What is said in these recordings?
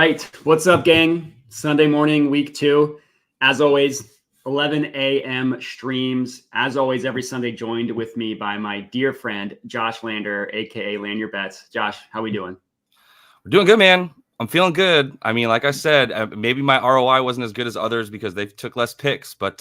right. What's up, gang? Sunday morning, week 2. As always, 11 a.m. streams. As always, every Sunday joined with me by my dear friend, Josh Lander, a.k.a. Land Your Bets. Josh, how we doing? We're doing good, man. I'm feeling good. I mean, like I said, maybe my ROI wasn't as good as others because they took less picks, but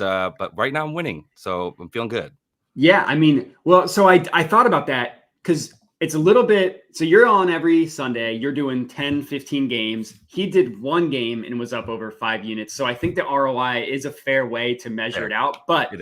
right now I'm winning, so I'm feeling good. Yeah, I mean, well, so I thought about that because it's a little bit. So you're on every Sunday. You're doing 10, 15 games. He did one game and was up over 5 units. So I think the ROI is a fair way to measure it out. But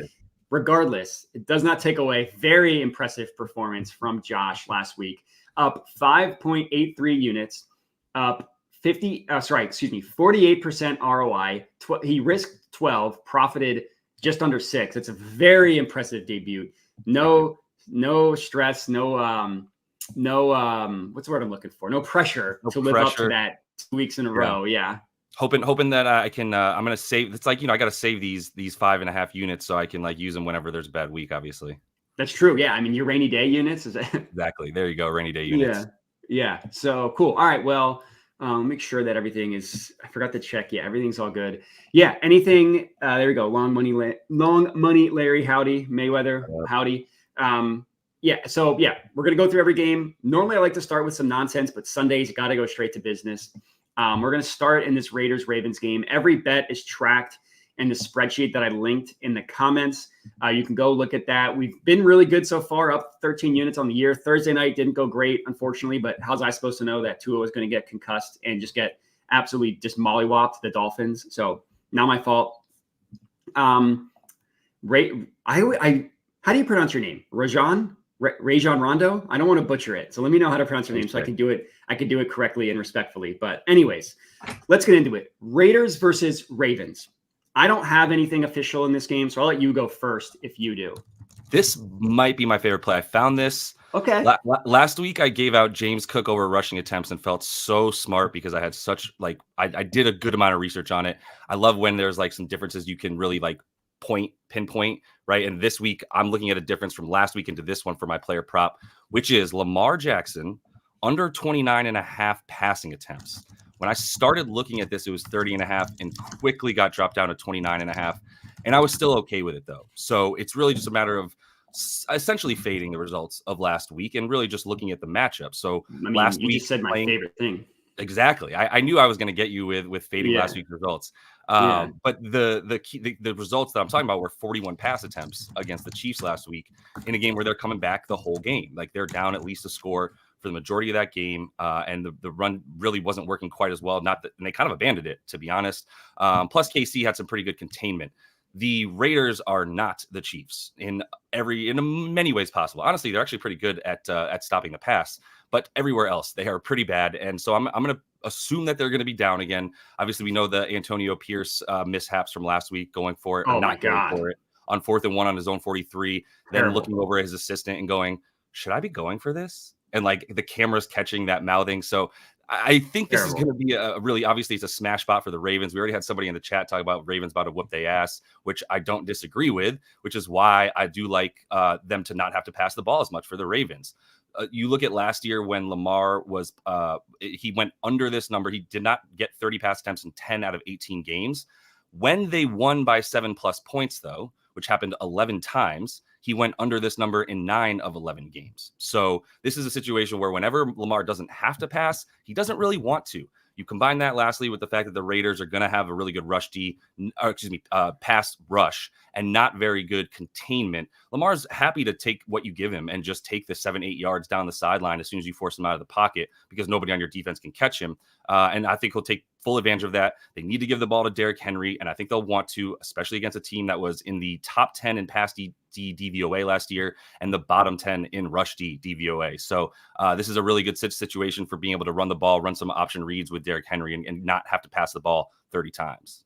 regardless, it does not take away very impressive performance from Josh last week. Up 5.83 units, up 48% ROI. He risked 12, profited just under 6. It's a very impressive debut. No stress, no what's the word I'm looking for? No pressure to live up to that 2 weeks in a row. Yeah. Hoping that I can I'm gonna save. It's like, I gotta save these 5.5 units so I can use them whenever there's a bad week, obviously. That's true. Yeah. I mean, your rainy day units is exactly. There you go. Rainy day units. Yeah. So cool. All right. Well, make sure that everything is, I forgot to check. Yeah, everything's all good. Yeah, anything, there we go. Long money, Larry, howdy. Mayweather, howdy. So we're going to go through every game. Normally I like to start with some nonsense, but Sundays, you got to go straight to business. We're going to start in this Raiders-Ravens game. Every bet is tracked in the spreadsheet that I linked in the comments. You can go look at that. We've been really good so far, up 13 units on the year. Thursday night didn't go great, unfortunately, but how's I supposed to know that Tua was going to get concussed and just get absolutely just mollywopped the Dolphins? So not my fault. How do you pronounce your name? Rajon Rondo? I don't want to butcher it. So let me know how to pronounce your name so I can do it. I can do it correctly and respectfully. But anyways, let's get into it. Raiders versus Ravens. I don't have anything official in this game, so I'll let you go first if you do. This might be my favorite play. I found this. Okay. Last week, I gave out James Cook over rushing attempts and felt so smart because I had such I did a good amount of research on it. I love when there's some differences you can really pinpoint, right? And this week, I'm looking at a difference from last week into this one for my player prop, which is Lamar Jackson under 29.5 passing attempts. When I started looking at this, it was 30.5 and quickly got dropped down to 29.5. And I was still okay with it, though. So it's really just a matter of essentially fading the results of last week and really just looking at the matchup. So last week, you just said my favorite thing. Exactly. I knew I was going to get you with fading last week's results. But the results that I'm talking about were 41 pass attempts against the Chiefs last week in a game where they're coming back the whole game. They're down at least a score for the majority of that game, and the run really wasn't working quite as well. And they kind of abandoned it, to be honest. Plus, KC had some pretty good containment. The Raiders are not the Chiefs in many ways possible. Honestly, they're actually pretty good at stopping the pass, but everywhere else they are pretty bad. And so I'm going to assume that they're going to be down again. Obviously, we know the Antonio Pierce mishaps from last week, going for it or not going for it on 4th and 1 on his own 43, then looking over at his assistant and going, "Should I be going for this?" And the camera's catching that mouthing. So I think this is going to be a really, obviously it's a smash spot for the Ravens. We already had somebody in the chat talk about Ravens about to whoop their ass, which I don't disagree with, which is why I do like them to not have to pass the ball as much for the Ravens. You look at last year when Lamar was, he went under this number. He did not get 30 pass attempts in 10 out of 18 games. When they won by 7+ points, though, which happened 11 times, he went under this number in 9 of 11 games. So this is a situation where whenever Lamar doesn't have to pass, he doesn't really want to. You combine that lastly with the fact that the Raiders are going to have a really good pass rush and not very good containment. Lamar's happy to take what you give him and just take the 7-8 yards down the sideline as soon as you force him out of the pocket because nobody on your defense can catch him. And I think he'll take full advantage of that. They need to give the ball to Derrick Henry, and I think they'll want to, especially against a team that was in the top 10 in pass D DVOA last year and the bottom 10 in rush D DVOA. So this is a really good situation for being able to run the ball, run some option reads with Derrick Henry and not have to pass the ball 30 times.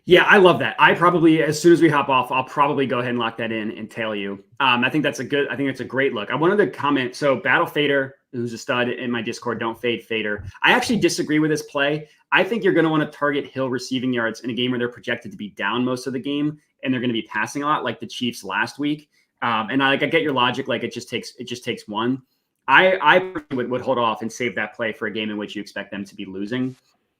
Yeah, I love that. I probably, as soon as we hop off, I'll probably go ahead and lock that in and tail you. I think that's a great look. I wanted to comment. So Battle Fader, who's a stud in my Discord, don't fade Fader. I actually disagree with this play. I think you're going to want to target Hill receiving yards in a game where they're projected to be down most of the game and they're going to be passing a lot, like the Chiefs last week. And I get your logic. Like it just takes one. I would hold off and save that play for a game in which you expect them to be losing.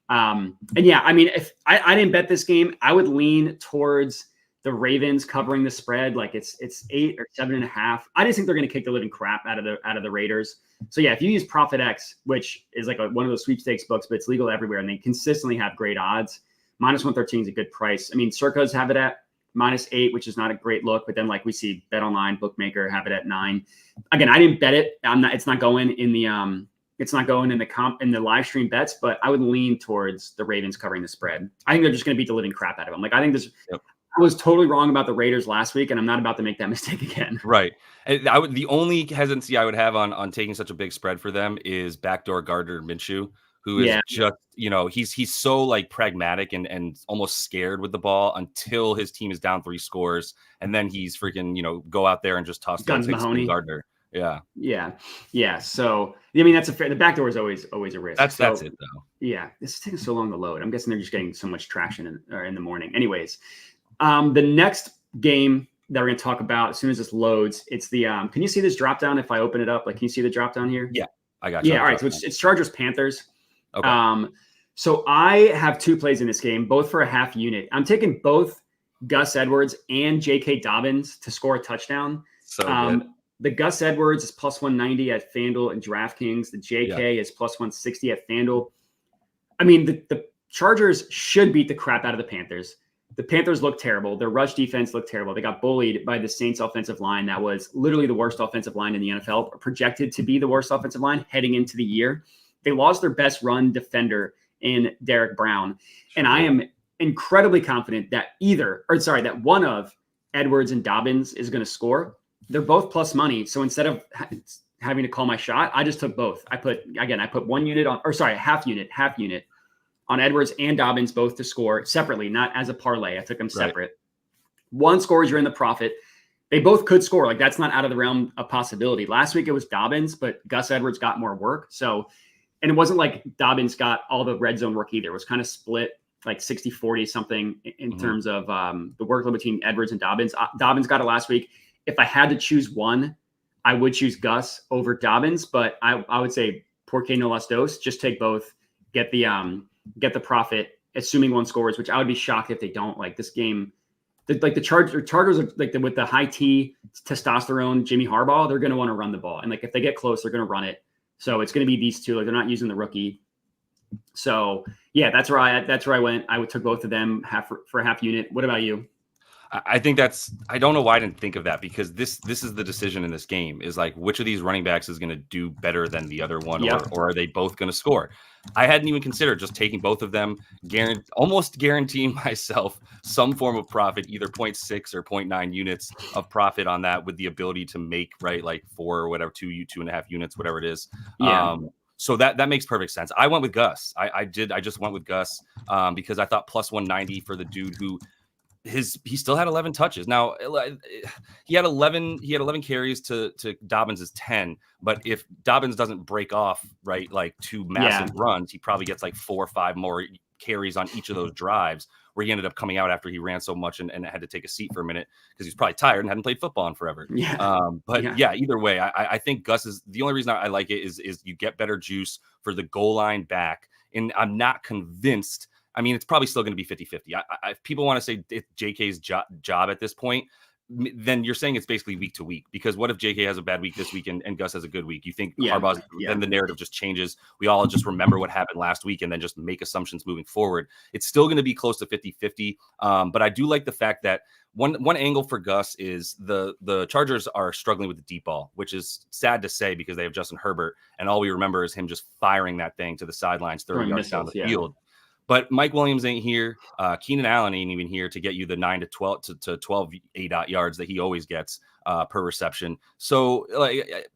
And yeah, I mean, if I didn't bet this game, I would lean towards the Ravens covering the spread. Like it's 8 or 7.5. I just think they're going to kick the living crap out of the Raiders. So yeah, if you use Profit X, which is like one of those sweepstakes books, but it's legal everywhere, and they consistently have great odds. -113 is a good price. I mean, Circas have it at -8, which is not a great look. But then like we see Bet Online, Bookmaker have it at 9. Again, I didn't bet it. It's not going in the It's not going in the live stream bets, but I would lean towards the Ravens covering the spread. I think they're just going to beat the living crap out of them. Like I think this. Yep. I was totally wrong about the Raiders last week, and I'm not about to make that mistake again. Right. The only hesitancy I would have on taking such a big spread for them is backdoor Gardner Minshew, who is just, he's so like pragmatic and almost scared with the ball until his team is down 3 scores, and then he's freaking, go out there and just toss Guns Mahoney. Gardner. Yeah. So I mean, that's the backdoor is always a risk. That's it though. Yeah, this is taking so long to load. I'm guessing they're just getting so much traction in the morning. Anyways, the next game that we're going to talk about as soon as this loads, it's the can you see this drop down if I open it up? Like, can you see the drop down here? Yeah, I got you. Yeah, all right. So it's Chargers Panthers. Okay. So I have 2 plays in this game, both for a half unit. I'm taking both Gus Edwards and J.K. Dobbins to score a touchdown. So good. The Gus Edwards is +190 at FanDuel and DraftKings. The JK is +160 at FanDuel. I mean, the Chargers should beat the crap out of the Panthers. The Panthers look terrible. Their rush defense looked terrible. They got bullied by the Saints offensive line. That was literally the worst offensive line in the NFL, projected to be the worst offensive line heading into the year. They lost their best run defender in Derek Brown. And I am incredibly confident that that one of Edwards and Dobbins is going to score. They're both plus money. So instead of having to call my shot, I just took both. I put 1 unit on, half unit on Edwards and Dobbins, both to score separately, not as a parlay. I took them separate. Right. One scores, you're in the profit. They both could score. Like that's not out of the realm of possibility. Last week it was Dobbins, but Gus Edwards got more work. So, and it wasn't like Dobbins got all the red zone work either. It was kind of split like 60-40 something in terms of the workload between Edwards and Dobbins. Dobbins got it last week. If I had to choose one, I would choose Gus over Dobbins, but I would say porque no las dos, just take both, get the profit, assuming one scores, which I would be shocked if they don't. Like this game, like the Chargers are like with the high T testosterone Jimmy Harbaugh, they're going to want to run the ball. And like, if they get close, they're going to run it. So it's going to be these two, like they're not using the rookie. So yeah, that's where I went. I would took both of them for a half unit. What about you? I think I don't know why I didn't think of that, because this is the decision in this game is like, which of these running backs is going to do better than the other one, or are they both going to score? I hadn't even considered just taking both of them, almost guaranteeing myself some form of profit, either 0.6 or 0.9 units of profit on that, with the ability to make like 4 or whatever, 2.5 units, whatever it is. Yeah. So that makes perfect sense. I went with Gus. I just went with Gus because I thought plus 190 for the dude who he still had 11 touches. Now he had 11 carries to Dobbins' 10, but if Dobbins doesn't break off like 2 massive runs, he probably gets like 4 or 5 more carries on each of those drives, where he ended up coming out after he ran so much and had to take a seat for a minute because he's probably tired and hadn't played football in forever. Either way, I think Gus is the only reason I like it is you get better juice for the goal line back. And I'm not convinced. I mean, it's probably still going to be 50-50. If people want to say it's JK's job at this point, then you're saying it's basically week to week, because what if JK has a bad week this week and Gus has a good week? You think Harbaugh's, then the narrative just changes. We all just remember what happened last week and then just make assumptions moving forward. It's still going to be close to 50-50. But I do like the fact that one angle for Gus is the Chargers are struggling with the deep ball, which is sad to say because they have Justin Herbert, and all we remember is him just firing that thing to the sidelines 30 yards down the field. But Mike Williams ain't here. Keenan Allen ain't even here to get you the 9 to 12 to 12 ADOT yards that he always gets per reception. So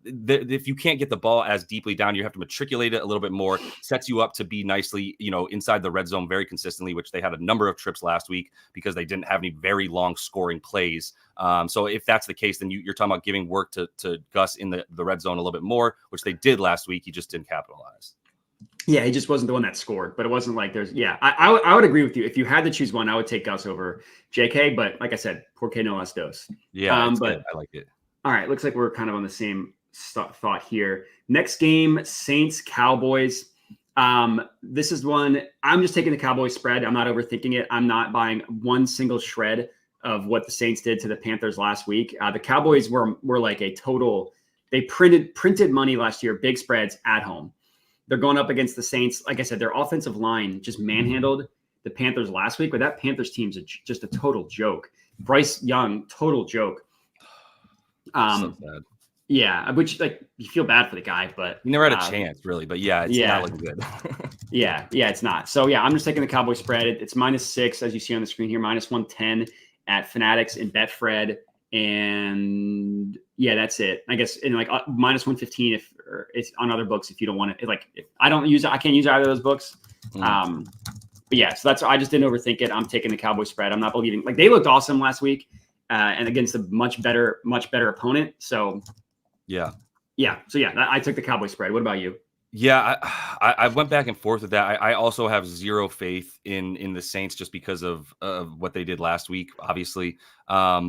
if you can't get the ball as deeply down, you have to matriculate it a little bit more. Sets you up to be nicely, inside the red zone very consistently, which they had a number of trips last week because they didn't have any very long scoring plays. So if that's the case, then you're talking about giving work to Gus in the red zone a little bit more, which they did last week. He just didn't capitalize. Yeah, he just wasn't the one that scored, but it wasn't like I would agree with you. If you had to choose one, I would take Gus over JK, but like I said, porque no las dos. Yeah, but I like it. All right, looks like we're kind of on the same thought here. Next game, Saints Cowboys. This is one I'm just taking the Cowboys spread. I'm not overthinking it. I'm not buying one single shred of what the Saints did to the Panthers last week. The Cowboys were like a total. They printed money last year, big spreads at home. They're going up against the Saints. Like I said, their offensive line just manhandled the Panthers last week, but that Panthers team's just a total joke. Bryce Young, total joke. So sad. Yeah, which like you feel bad for the guy, but he never had a chance really. But yeah, it's not looking good. yeah, it's not. So yeah, I'm just taking the Cowboy spread. It's -6 as you see on the screen here, -110 at Fanatics and Betfred, and yeah, that's it. I guess in like -115 if it's on other books if you don't want it. Like if I can't use either of those books. But yeah, so I just didn't overthink it. I'm taking the Cowboy spread. I'm not believing like they looked awesome last week and against a much better opponent. So. Yeah. So I took the Cowboy spread. What about you? Yeah, I went back and forth with that. I also have zero faith in the Saints just because of what they did last week. Obviously, I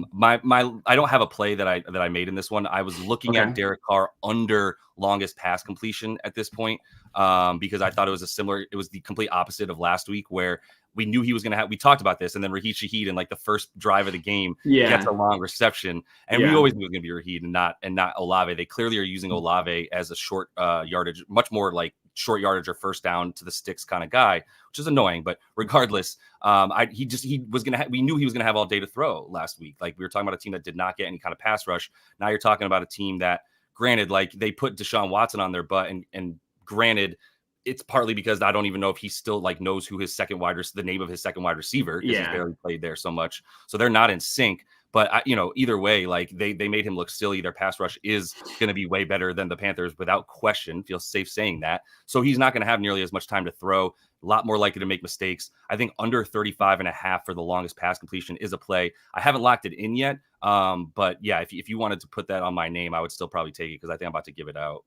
don't have a play that I made in this one. I was looking at Derek Carr under longest pass completion at this point because I thought it was the complete opposite of last week where we knew he was going to have. We talked about this, and then Raheem Shaheed in like the first drive of the game gets a long reception, and we always knew it was going to be Raheem and not Olave. They clearly are using Olave as a short yardage, much more like short yardage or first down to the sticks kind of guy, which is annoying. But regardless, he was going to. We knew he was going to have all day to throw last week. Like we were talking about a team that did not get any kind of pass rush. Now you're talking about a team that, granted, like they put Deshaun Watson on their butt, and granted. It's partly because I don't even know if he still like knows who the name of his second wide receiver because he's barely played there so much. So they're not in sync. But either way, like they made him look silly. Their pass rush is going to be way better than the Panthers without question. Feel safe saying that. So he's not going to have nearly as much time to throw. A lot more likely to make mistakes. I think under 35.5 for the longest pass completion is a play. I haven't locked it in yet. But yeah, if you wanted to put that on my name, I would still probably take it because I think I'm about to give it out.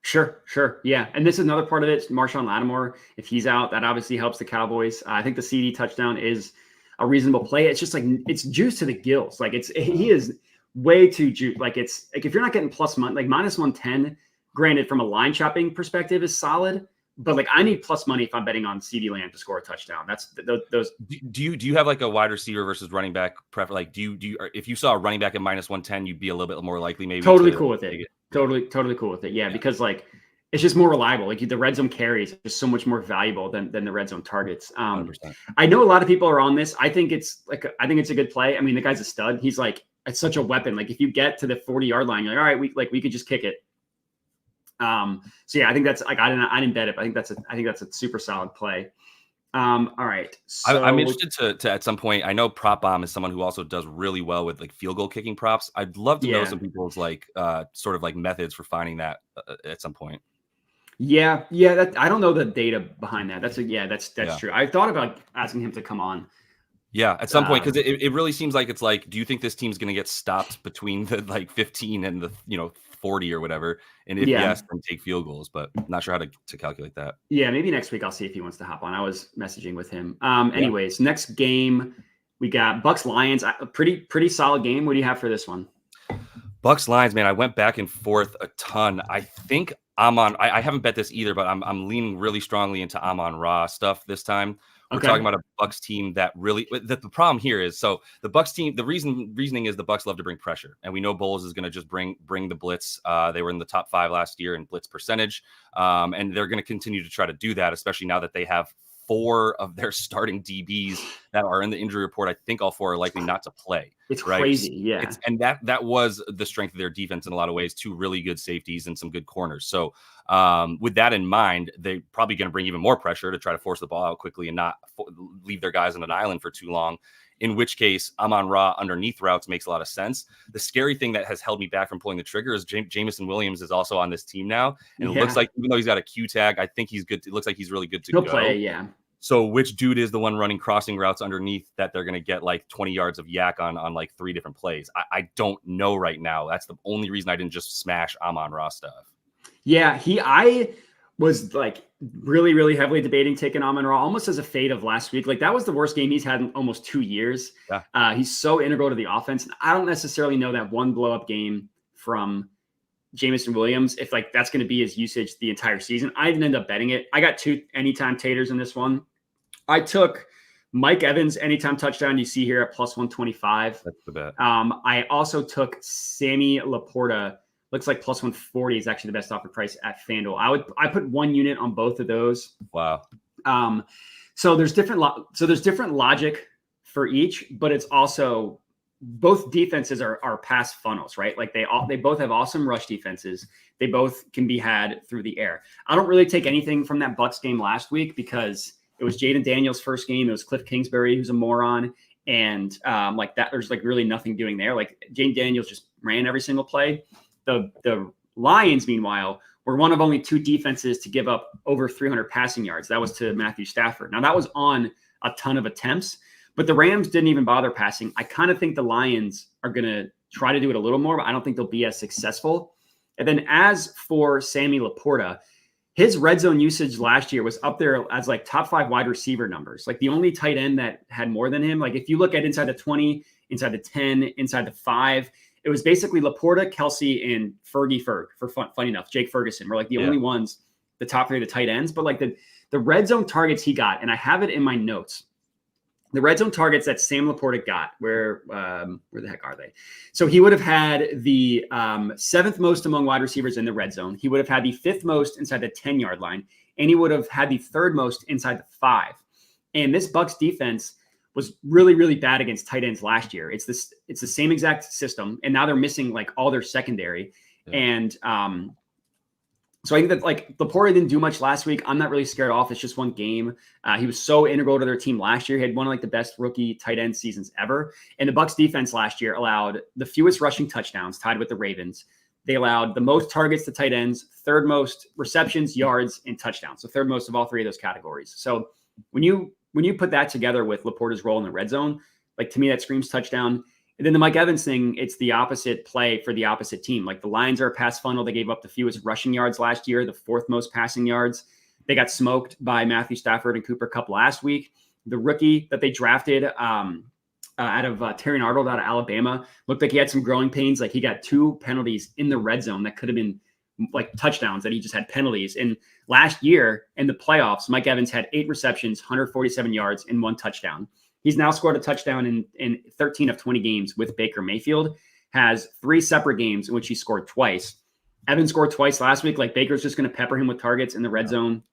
Sure. Yeah. And this is another part of it. Marshawn Lattimore, if he's out, that obviously helps the Cowboys. I think the CD touchdown is a reasonable play. It's just like, it's juice to the gills. Like he is way too juice. Like it's like, if you're not getting plus money, like -110, granted from a line shopping perspective is solid, but like I need plus money if I'm betting on CD Lamb to score a touchdown. That's those. Do you have like a wide receiver versus running back prefer? Like do you if you saw a running back at -110, you'd be a little bit more likely maybe. Totally cool with it. Totally cool with it. Yeah, because like it's just more reliable. Like the red zone carries are just so much more valuable than the red zone targets. 100%. I know a lot of people are on this. I think it's a good play. I mean, the guy's a stud. He's like it's such a weapon. Like if you get to the 40-yard line, you're like, all right, we could just kick it. So yeah, I think that's like I didn't bet it, but I think that's a super solid play. All right. So I'm interested to at some point. I know Prop Bomb is someone who also does really well with like field goal kicking props. I'd love to know some people's like sort of like methods for finding that at some point. Yeah. That I don't know the data behind that. That's true. I thought about asking him to come on. Yeah, at some point, because it really seems like it's like, do you think this team's going to get stopped between the like 15 and the 40 or whatever? And if yes, then take field goals, but not sure how to calculate that. Yeah, maybe next week I'll see if he wants to hop on. I was messaging with him. Anyways, next game we got Bucks Lions. A pretty solid game. What do you have for this one? Bucks Lions, man. I went back and forth a ton. I think I'm on. I haven't bet this either, but I'm leaning really strongly into Amon-Ra stuff this time. We're talking about a Bucks team that really the problem here is so the Bucks team. The reasoning is the Bucks love to bring pressure, and we know Bowles is going to just bring the blitz. They were in the top 5 last year in blitz percentage, and they're going to continue to try to do that, especially now that they have 4 of their starting DBs that are in the injury report. I think all 4 are likely not to play. It's crazy, yeah. And that was the strength of their defense in a lot of ways. 2 really good safeties and some good corners. So with that in mind, they're probably going to bring even more pressure to try to force the ball out quickly and not leave their guys on an island for too long. In which case, Amon-Ra underneath routes makes a lot of sense. The scary thing that has held me back from pulling the trigger is Jamison Williams is also on this team now. And it looks like, even though he's got a Q tag, I think he's good. It looks like he's really good to go. He'll play, yeah. So which dude is the one running crossing routes underneath that they're going to get like 20 yards of yak on like 3 different plays? I don't know right now. That's the only reason I didn't just smash Amon-Ra stuff. Yeah, I was like really, really heavily debating taking Amon-Ra almost as a fade of last week. Like that was the worst game he's had in almost 2 years. Yeah. He's so integral to the offense. I don't necessarily know that one blow up game from Jameson Williams, if like that's going to be his usage the entire season. I didn't end up betting it. I got 2 anytime taters in this one. I took Mike Evans anytime touchdown. You see here at plus 125. That's the bet. I also took Sammy Laporta. Looks like plus 140 is actually the best offer price at FanDuel. I put 1 unit on both of those. Wow. So there's different logic for each, but it's also both defenses are pass funnels, right? Like they both have awesome rush defenses. They both can be had through the air. I don't really take anything from that Bucs game last week because it was Jaden Daniels' first game. It was Cliff Kingsbury, who's a moron. And like that, there's like really nothing doing there. Like Jaden Daniels just ran every single play. The Lions, meanwhile, were one of only 2 defenses to give up over 300 passing yards. That was to Matthew Stafford. Now that was on a ton of attempts, but the Rams didn't even bother passing. I kind of think the Lions are going to try to do it a little more, but I don't think they'll be as successful. And then as for Sammy Laporta, his red zone usage last year was up there as like top 5 wide receiver numbers. Like the only tight end that had more than him. Like if you look at inside the 20, inside the 10, inside the 5, it was basically Laporta, Kelsey, and Fergie Ferg. For funny enough, Jake Ferguson were like the only ones, the top 3 of the tight ends. But like the red zone targets he got, and I have it in my notes. The red zone targets that Sam Laporta got, where the heck are they? So he would have had the 7th most among wide receivers in the red zone. He would have had the 5th most inside the 10-yard line, and he would have had the 3rd most inside the 5. And this Bucs defense was really, really bad against tight ends last year. It's the same exact system, and now they're missing like all their secondary. Yeah. And so I think that like Laporta didn't do much last week. I'm not really scared off. It's just one game. He was so integral to their team last year. He had one of like the best rookie tight end seasons ever. And the Bucs defense last year allowed the fewest rushing touchdowns, tied with the Ravens. They allowed the most targets to tight ends, 3rd most receptions, yards, and touchdowns. So 3rd most of all 3 of those categories. So when you put that together with Laporta's role in the red zone, like to me, that screams touchdown. And then the Mike Evans thing, it's the opposite play for the opposite team. Like the Lions are a pass funnel. They gave up the fewest rushing yards last year, the 4th most passing yards. They got smoked by Matthew Stafford and Cooper Kupp last week. The rookie that they drafted out of Terry Arnold out of Alabama looked like he had some growing pains. Like he got 2 penalties in the red zone that could have been like touchdowns, that he just had penalties. And last year in the playoffs, Mike Evans had 8 receptions, 147 yards, and 1 touchdown. He's now scored a touchdown in 13 of 20 games with Baker Mayfield, has 3 separate games in which he scored twice. Evans scored twice last week. Like Baker's just going to pepper him with targets in the red zone.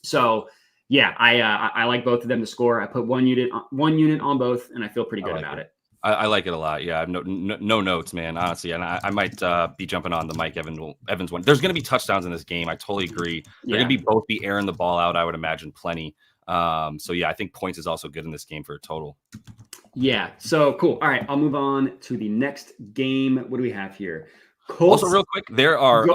So yeah, I like both of them to score. I put 1 unit on both, and I feel pretty good about it. I like it a lot. Yeah, I have no notes, man, honestly. And I might be jumping on the Mike Evans one. There's going to be touchdowns in this game. I totally agree. They're going to be both be airing the ball out, I would imagine, plenty. So yeah, I think points is also good in this game for a total. Yeah. So cool. All right. I'll move on to the next game. What do we have here? Colts. Also, real quick, there are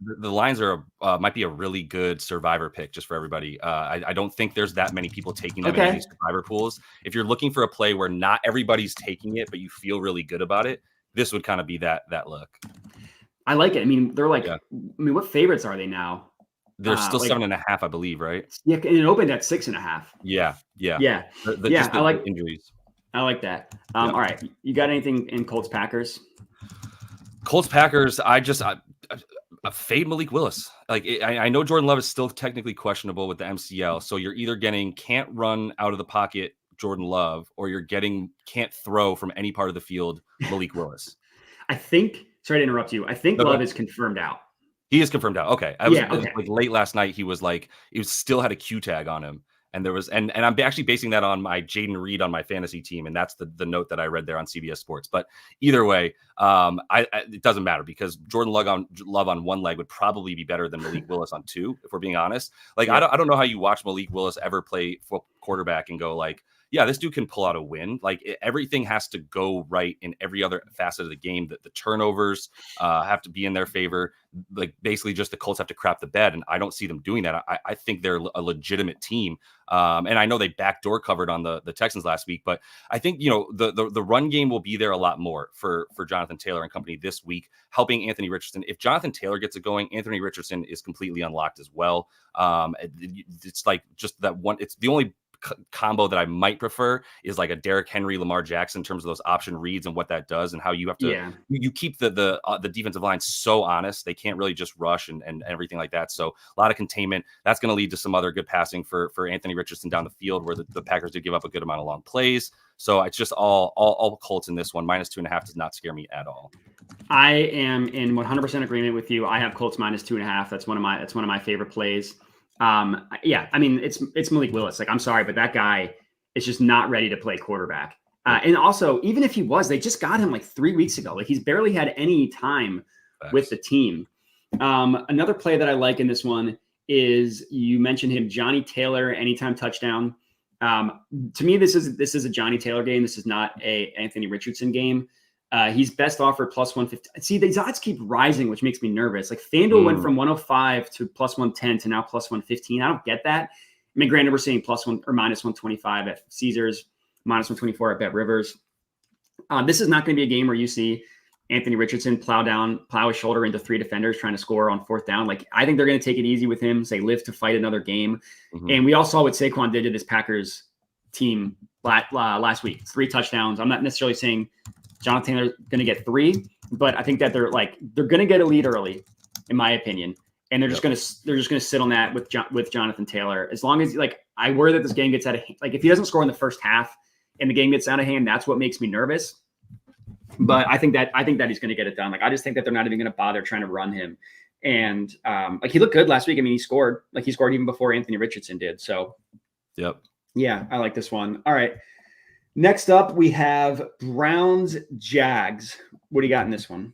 the Lions are might be a really good survivor pick just for everybody. I don't think there's that many people taking them in these survivor pools. If you're looking for a play where not everybody's taking it, but you feel really good about it, this would kind of be that look. I like it. I mean, they're like, I mean, what favorites are they now? They're still 7.5, I believe, right? Yeah, and it opened at 6.5. Yeah. I like injuries. I like that. All right, you got anything in Colts Packers? Colts Packers. I fade Malik Willis. Like I know Jordan Love is still technically questionable with the MCL, so you're either getting can't run out of the pocket Jordan Love, or you're getting can't throw from any part of the field Malik Willis. I think. Sorry to interrupt you. I think Love is confirmed out. He is confirmed out. Okay. Like late last night, he still had a Q tag on him. And there was, and I'm actually basing that on my Jaden Reed on my fantasy team. And that's the note that I read there on CBS Sports. But either way, it doesn't matter because Jordan Love on 1 leg would probably be better than Malik Willis on 2, if we're being honest. Like, I don't know how you watch Malik Willis ever play quarterback and go like, yeah, this dude can pull out a win. Like everything has to go right in every other facet of the game. That the turnovers have to be in their favor. Like basically, just the Colts have to crap the bed, and I don't see them doing that. I think they're a legitimate team, and I know they backdoor covered on the Texans last week, but I think the run game will be there a lot more for Jonathan Taylor and company this week, helping Anthony Richardson. If Jonathan Taylor gets it going, Anthony Richardson is completely unlocked as well. It's like just that one. It's the only combo that I might prefer is like a Derrick Henry, Lamar Jackson in terms of those option reads and what that does and how you have to you keep the defensive line so honest. They can't really just rush and everything like that. So a lot of containment. That's going to lead to some other good passing for Anthony Richardson down the field, where the Packers did give up a good amount of long plays. So it's just all Colts in this one. -2.5 does not scare me at all. I am in 100% agreement with you. I have Colts -2.5. That's one of my favorite plays. Yeah, I mean, it's Malik Willis. Like, I'm sorry, but that guy is just not ready to play quarterback. And also, even if he was, they just got him like 3 weeks ago. Like, he's barely had any time with the team. Another play that I like in this one is, you mentioned him, Johnny Taylor, anytime touchdown. To me, this is a Johnny Taylor game. This is not a Anthony Richardson game. He's best offered +150. See, these odds keep rising, which makes me nervous. Like, FanDuel went from 105 to +110 to now +115. I don't get that. I mean, granted, we're seeing +1 or -125 at Caesars, -124 at Bet Rivers. This is not going to be a game where you see Anthony Richardson plow his shoulder into 3 defenders trying to score on 4th down. Like, I think they're going to take it easy with him, say live to fight another game. And we all saw what Saquon did to this Packers team last week. 3 touchdowns. I'm not necessarily saying Jonathan Taylor's going to get 3, but I think that they're going to get a lead early, in my opinion, and they're just going to sit on that with Jonathan Taylor. As long as, like, I worry that this game gets out of hand. Like, if he doesn't score in the first half and the game gets out of hand, that's what makes me nervous. But I think that he's going to get it done. Like, I just think that they're not even going to bother trying to run him. And like, he looked good last week. I mean, he scored even before Anthony Richardson did. So, yeah, I like this one. All right. Next up, we have Browns Jags. What do you got in this one?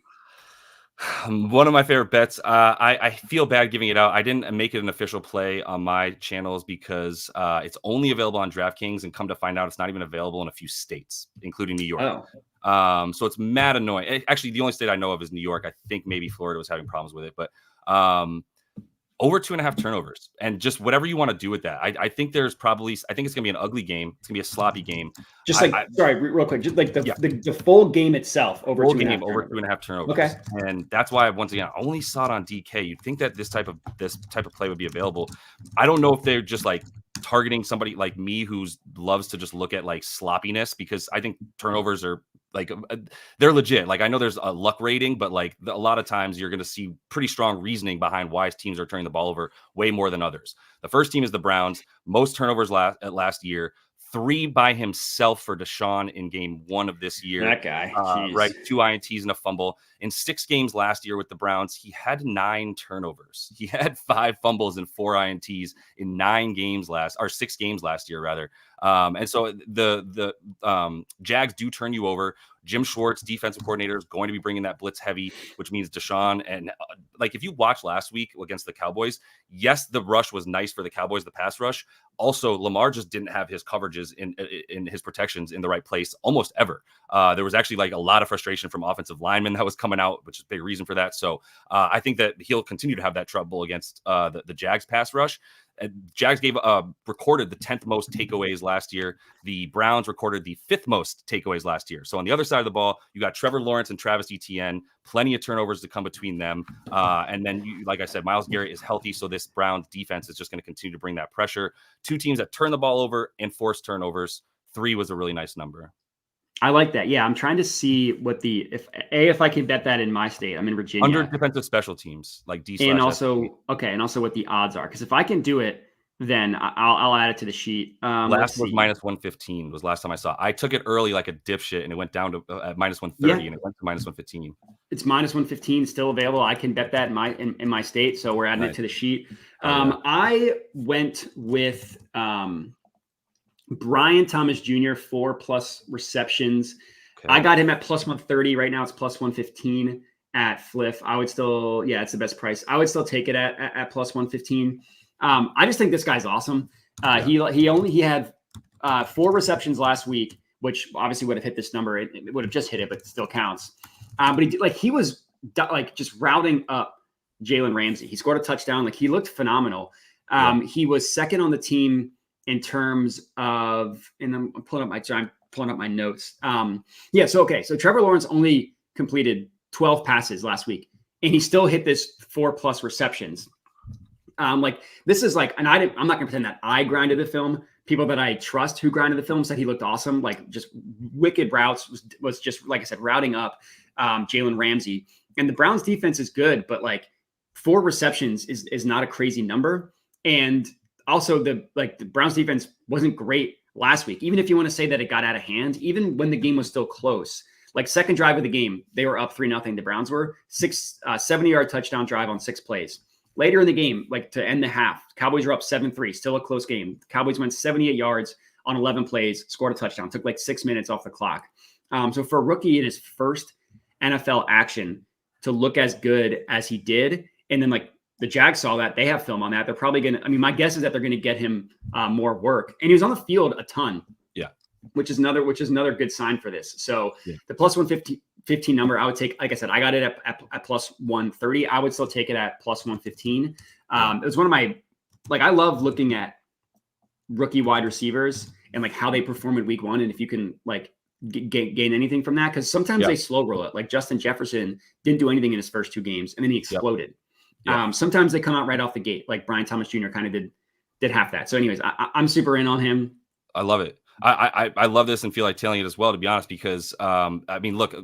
One of my favorite bets. I feel bad giving it out. I didn't make it an official play on my channels because it's only available on DraftKings, and come to find out, it's not even available in a few states, including New York. So it's mad annoying. Actually, the only state I know of is New York. I think maybe Florida was having problems with it, but over 2.5 turnovers, and just whatever you want to do with that. I think it's going to be an ugly game. It's going to be a sloppy game. Just sorry, real quick, just like the full game itself over 2.5 turnovers. Okay. And that's why, once again, I only saw it on DK. You'd think that this type of play would be available. I don't know if they're just like targeting somebody like me who loves to just look at like sloppiness, because I think turnovers are like, they're legit. Like, I know there's a luck rating, but like a lot of times you're going to see pretty strong reasoning behind why teams are turning the ball over way more than others. The first team is the Browns. Most turnovers last year. 3 by himself for Deshaun in game 1 of this year. That guy, right? 2 INTs and a fumble. In 6 games last year with the Browns, he had 9 turnovers. He had 5 fumbles and 4 INTs in 6 games last year, rather. And so the Jags do turn you over. Jim Schwartz, defensive coordinator, is going to be bringing that blitz heavy, which means Deshaun. And like, if you watched last week against the Cowboys, yes, the rush was nice for the Cowboys, the pass rush. Also, Lamar just didn't have his coverages in his protections in the right place almost ever. There was actually like a lot of frustration from offensive linemen that was coming out, which is a big reason for that. So I think that he'll continue to have that trouble against the Jags pass rush. Jags recorded the 10th most takeaways last year. The Browns recorded the 5th most takeaways last year. So on the other side of the ball, you got Trevor Lawrence and Travis Etienne, plenty of turnovers to come between them. And then, like I said, Myles Garrett is healthy. So this Browns defense is just going to continue to bring that pressure. 2 teams that turn the ball over and force turnovers. 3 was a really nice number. I like that. Yeah, I'm trying to see what if I can bet that in my state. I'm in Virginia. Under defensive special teams, like D. And also what the odds are. Because if I can do it, then I'll add it to the sheet. Last was -115 was last time I saw. I took it early like a dipshit, and it went down to -130, and it went to -115. It's -115 still available. I can bet that in my state, so we're adding it to the sheet. I went with Brian Thomas Jr. 4+ receptions. Okay. I got him at +130. Right now it's +115 at Fliff. I would still, it's the best price. I would still take it at +115. I just think this guy's awesome. He had 4 receptions last week, which obviously would have hit this number. It would have just hit it, but it still counts. But he was just routing up Jalen Ramsey. He scored a touchdown. He looked phenomenal. He was second on the team in terms of, and I'm pulling up my notes. So Trevor Lawrence only completed 12 passes last week, and he still hit this 4+ receptions. This is and I'm not gonna pretend that I grinded the film, people that I trust who grinded the film said he looked awesome, like just wicked routes, was just, like I said, routing up Jalen Ramsey. And the Browns defense is good, but like 4 receptions is not a crazy number. And also the Browns defense wasn't great last week. Even if you want to say that it got out of hand, even when the game was still close, like second drive of the game, they were up 3-0. The Browns were 70-yard touchdown drive on 6 plays. Later in the game, like to end the half, Cowboys were up 7-3, still a close game. Cowboys went 78 yards on 11 plays, scored a touchdown, took like 6 minutes off the clock. So for a rookie in his first NFL action to look as good as he did, and then like the Jags saw that, they have film on that. They're probably going to, I mean, my guess is that they're going to get him more work. And he was on the field a ton. Yeah. Which is another good sign for this. So the plus 115 number, I would take, like I said, I got it at plus 130. I would still take it at plus 115. It was one of my, like, I love looking at rookie wide receivers and like how they perform in week 1. And if you can like gain anything from that, because sometimes they slow roll it. Like Justin Jefferson didn't do anything in his first 2 games and then he exploded. Sometimes they come out right off the gate. Like Brian Thomas Jr. kind of did half that. So anyways, I'm super in on him. I love it. I love this and feel like telling it as well, to be honest, because I mean, look,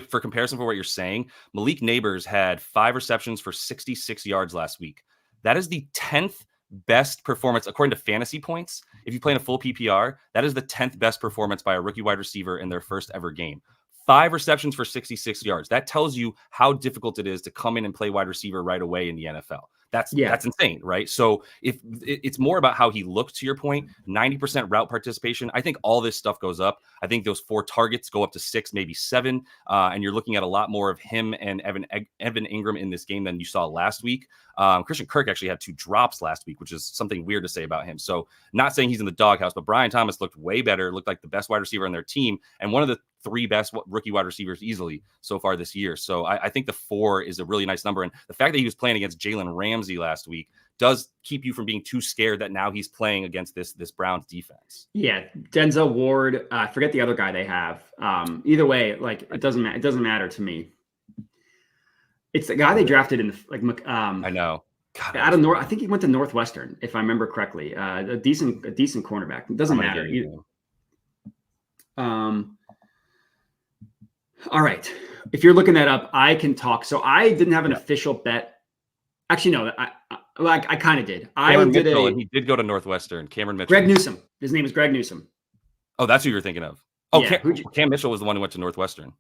for comparison for what you're saying, Malik Neighbors had 5 receptions for 66 yards last week. That is the 10th best performance according to fantasy points. If you play in a full PPR, that is the 10th best performance by a rookie wide receiver in their first ever game. 5 receptions for 66 yards. That tells you how difficult it is to come in and play wide receiver right away in the NFL. That's insane, right? So if it's more about how he looked, to your point, 90% route participation, I think all this stuff goes up. I think those 4 targets go up to 6, maybe 7, and you're looking at a lot more of him and Evan Ingram in this game than you saw last week. Christian Kirk actually had 2 drops last week, which is something weird to say about him. So not saying he's in the doghouse, but Brian Thomas looked way better, looked like the best wide receiver on their team, and one of the 3 best rookie wide receivers easily so far this year. So I think the 4 is a really nice number. And the fact that he was playing against Jalen Ramsey last week does keep you from being too scared that now he's playing against this Browns defense. Yeah. Denzel Ward, I forget the other guy they have. Either way, like it doesn't matter to me. It's the guy they drafted in I know. God, out of North, I think he went to Northwestern, if I remember correctly. A decent cornerback. It doesn't matter. All right. If you're looking that up, I can talk. So I didn't have an official bet. Actually, no, I kind of did. He did go to Northwestern. Cameron Mitchell. Greg Newsome. His name is Greg Newsome. Oh, that's who you're thinking of. Oh, yeah, Cam Mitchell was the one who went to Northwestern.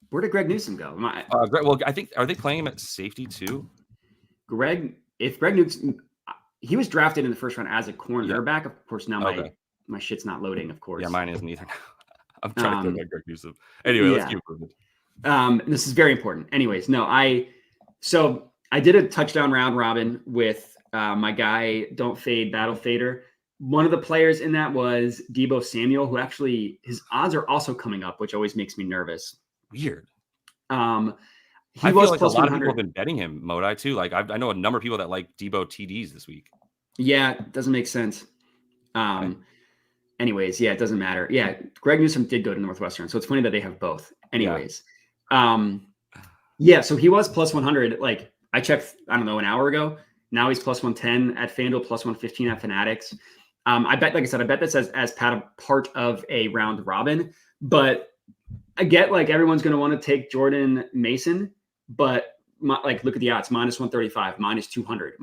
Where did Greg Newsome go? Well, I think, are they playing him at safety too? Greg Newsome, he was drafted in the first round as a cornerback. Of course, now my shit's not loading, of course. Yeah, mine isn't either now. I'm trying to think Greg Newsome. Anyway, let's keep moving. This is very important. Anyways, so I did a touchdown round robin with my guy, Don't Fade Battle Fader. One of the players in that was Deebo Samuel, who actually his odds are also coming up, which always makes me nervous. Weird. I feel like a lot of people have been betting him, Modai, too. Like I know a number of people that like Deebo TDs this week. Yeah, it doesn't make sense. Anyways, yeah, it doesn't matter. Yeah, Greg Newsome did go to Northwestern, so it's funny that they have both. Anyways, so he was plus 100. Like I checked, I don't know, an hour ago. Now he's plus 110 at FanDuel, plus 115 at Fanatics. I bet, like I said, this as part of a round robin. But I get like everyone's going to want to take Jordan Mason, but look at the odds: minus 135, minus 200,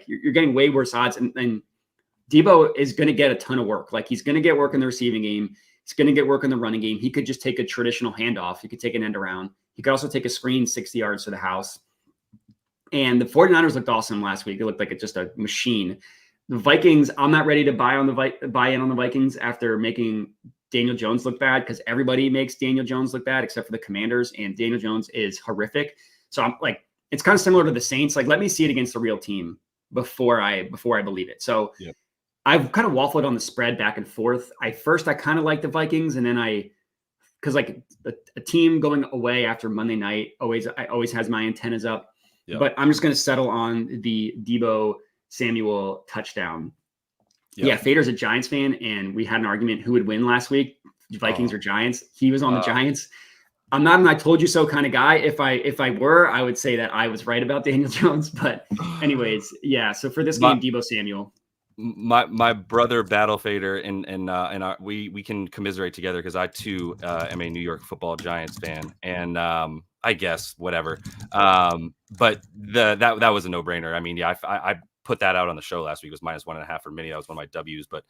you're getting way worse odds, and Deebo is going to get a ton of work. Like he's going to get work in the receiving game. He's going to get work in the running game. He could just take a traditional handoff. He could take an end around. He could also take a screen 60 yards to the house. And the 49ers looked awesome last week. They looked like just a machine. The Vikings, I'm not ready to buy in on the Vikings after making Daniel Jones look bad, because everybody makes Daniel Jones look bad except for the Commanders, and Daniel Jones is horrific. So I'm like, it's kind of similar to the Saints. Like, let me see it against a real team before I believe it. So I've kind of waffled on the spread back and forth. I kind of like the Vikings, and then because like a team going away after Monday night always has my antennas up. But I'm just going to settle on the Deebo Samuel touchdown. Yeah, Fader's a Giants fan, and we had an argument who would win last week, Vikings or Giants. He was on the Giants. I'm not an I told you so kind of guy. If I were, I would say that I was right about Daniel Jones. But anyways, yeah. So for this game, Deebo Samuel. My brother Battle Fader and we can commiserate together because I too am a New York Football Giants fan, and I guess whatever. But that was a no brainer. I mean, yeah, I put that out on the show last week. It was -1.5 for mini. That was one of my W's. But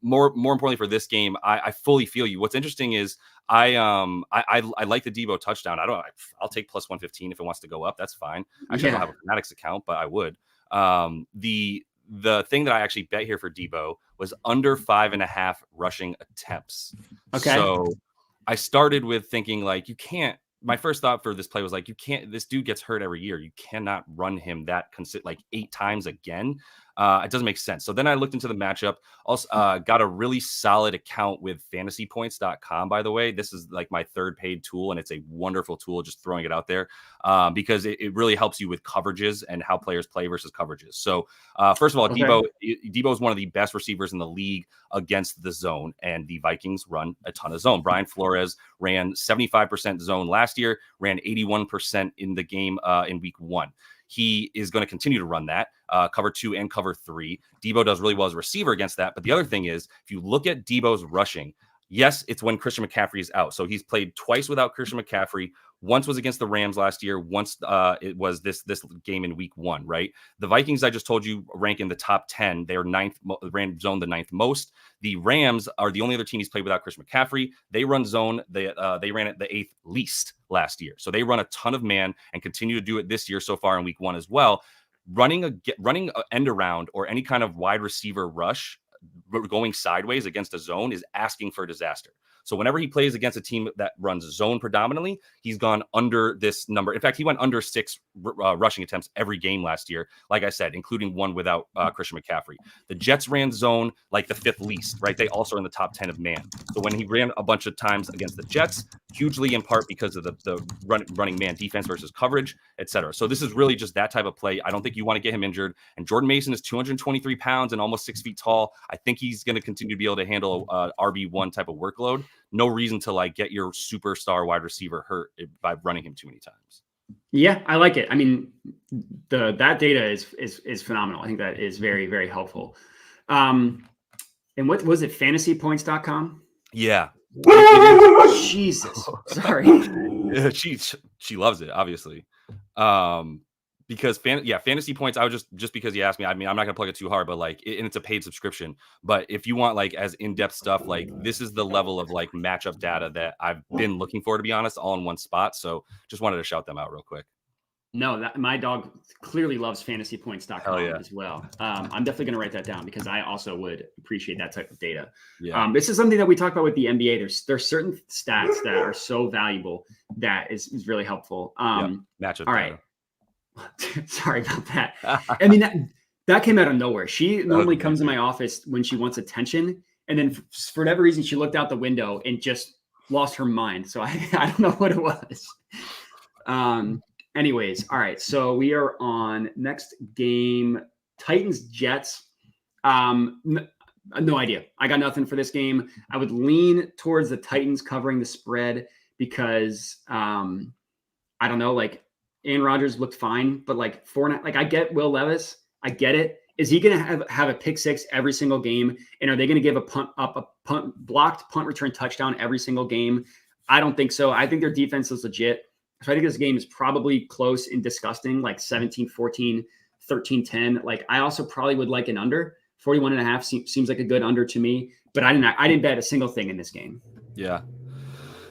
more importantly for this game, I fully feel you. What's interesting is I like the Debo touchdown. I'll take +115 if it wants to go up. That's fine. Actually, I don't have a Fanatics account, but I would. The thing that I actually bet here for Debo was under 5.5 rushing attempts. Okay. So I started with thinking like, you can't, my first thought for this play was like, you can't, this dude gets hurt every year. You cannot run him that like 8 times again. It doesn't make sense. So then I looked into the matchup, also got a really solid account with fantasypoints.com, by the way. This is like my third paid tool, and it's a wonderful tool, just throwing it out there, because it really helps you with coverages and how players play versus coverages. So first of all, Debo is one of the best receivers in the league against the zone, and the Vikings run a ton of zone. Brian Flores ran 75% zone last year, ran 81% in the game in week 1. He is going to continue to run that cover 2 and cover 3. Debo does really well as a receiver against that. But the other thing is, if you look at Debo's rushing, yes, it's when Christian McCaffrey is out. So he's played twice without Christian McCaffrey. Once was against the Rams last year. Once it was this game in week 1, right? The Vikings, I just told you, rank in the top 10. They are ran zone the 9th most. The Rams are the only other team he's played without Christian McCaffrey. They run zone. They ran it the 8th least last year. So they run a ton of man and continue to do it this year so far in week 1 as well. Running a end around or any kind of wide receiver rush going sideways against a zone is asking for a disaster. So whenever he plays against a team that runs zone predominantly, he's gone under this number. In fact, he went under 6 rushing attempts every game last year, like I said, including one without Christian McCaffrey. The Jets ran zone like the 5th least, right? They also are in the top 10 of man. So when he ran a bunch of times against the Jets, hugely in part because of the running man defense versus coverage, etc. So this is really just that type of play. I don't think you want to get him injured. And Jordan Mason is 223 pounds and almost 6 feet tall. I think he's going to continue to be able to handle RB1 type of workload. No reason to like get your superstar wide receiver hurt by running him too many times. Yeah, I like it. I mean, that data is phenomenal. I think that is very, very helpful. And what was it? Fantasypoints.com? Yeah. Jesus. Sorry. She loves it, obviously. Because Fantasy Points, I was just because you asked me, I mean, I'm not gonna plug it too hard, but like, and it's a paid subscription. But if you want like as in-depth stuff, like this is the level of like matchup data that I've been looking for, to be honest, all in one spot. So just wanted to shout them out real quick. No, my dog clearly loves fantasypoints.com as well. I'm definitely going to write that down because I also would appreciate that type of data. Yeah. This is something that we talk about with the NBA. There's certain stats that are so valuable that is really helpful. Matchup. All right. Sorry about that. I mean, that came out of nowhere. She normally comes in my office when she wants attention. And then for whatever reason, she looked out the window and just lost her mind. So I don't know what it was. Anyways, all right. So we are on next game, Titans Jets. No idea. I got nothing for this game. I would lean towards the Titans covering the spread because I don't know, like Aaron Rodgers looked fine, but like I get Will Levis. I get it. Is he going to have a pick six every single game? And are they going to give a blocked punt return touchdown every single game? I don't think so. I think their defense is legit. So I think this game is probably close and disgusting, like 17-14, 13-10. Like I also probably would like an under. 41.5 seems like a good under to me, but I didn't bet a single thing in this game. Yeah.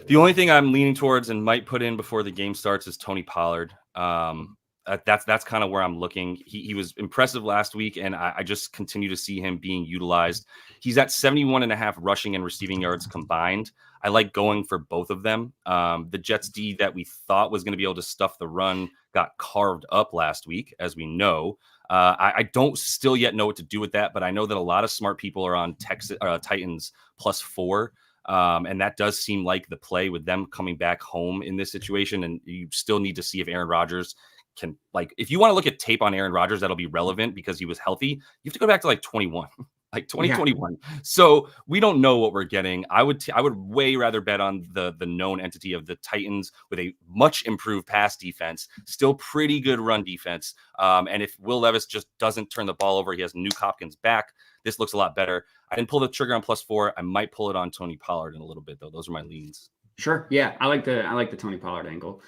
The only thing I'm leaning towards and might put in before the game starts is Tony Pollard. That's kind of where I'm looking. He was impressive last week, and I just continue to see him being utilized. He's at 71.5 rushing and receiving yards combined. I like going for both of them. The Jets D that we thought was going to be able to stuff the run got carved up last week, as we know. I don't still yet know what to do with that, but I know that a lot of smart people are on Titans +4. And that does seem like the play with them coming back home in this situation. And you still need to see if Aaron Rodgers can, like, if you want to look at tape on Aaron Rodgers, that'll be relevant because he was healthy. You have to go back to like 21. like 2021. Yeah. So we don't know what we're getting. I would way rather bet on the known entity of the Titans with a much improved pass defense, still pretty good run defense. And if Will Levis just doesn't turn the ball over, he has Nuke Hopkins back. This looks a lot better. I didn't pull the trigger on +4. I might pull it on Tony Pollard in a little bit though. Those are my leans. Sure. Yeah, I like the Tony Pollard angle.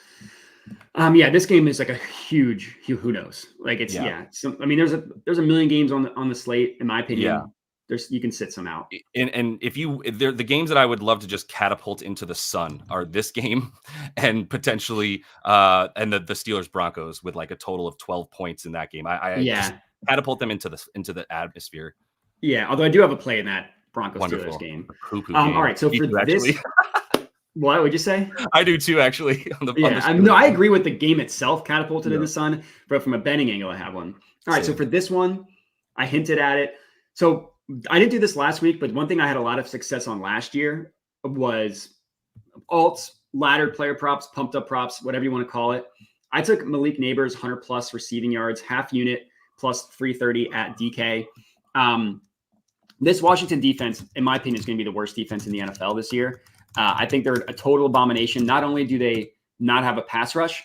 Yeah, this game is like a huge who knows. Like it's I mean, there's a million games on the slate, in my opinion. Yeah. You can sit some out. And if the games that I would love to just catapult into the sun are this game and potentially and the Steelers Broncos with like a total of 12 points in that game. I just catapult them into the atmosphere. Yeah, although I do have a play in that Broncos Steelers game. All right, so for this what would you say? I do too, actually. No, I agree with the game itself, catapulted in the sun, but from a betting angle, I have one. All right, so for this one, I hinted at it. So I didn't do this last week, but one thing I had a lot of success on last year was alts, laddered player props, pumped up props, whatever you want to call it. I took Malik Neighbors 100+ receiving yards, half unit plus 330 at DK. This Washington defense, in my opinion, is going to be the worst defense in the NFL this year. I think they're a total abomination. Not only do they not have a pass rush,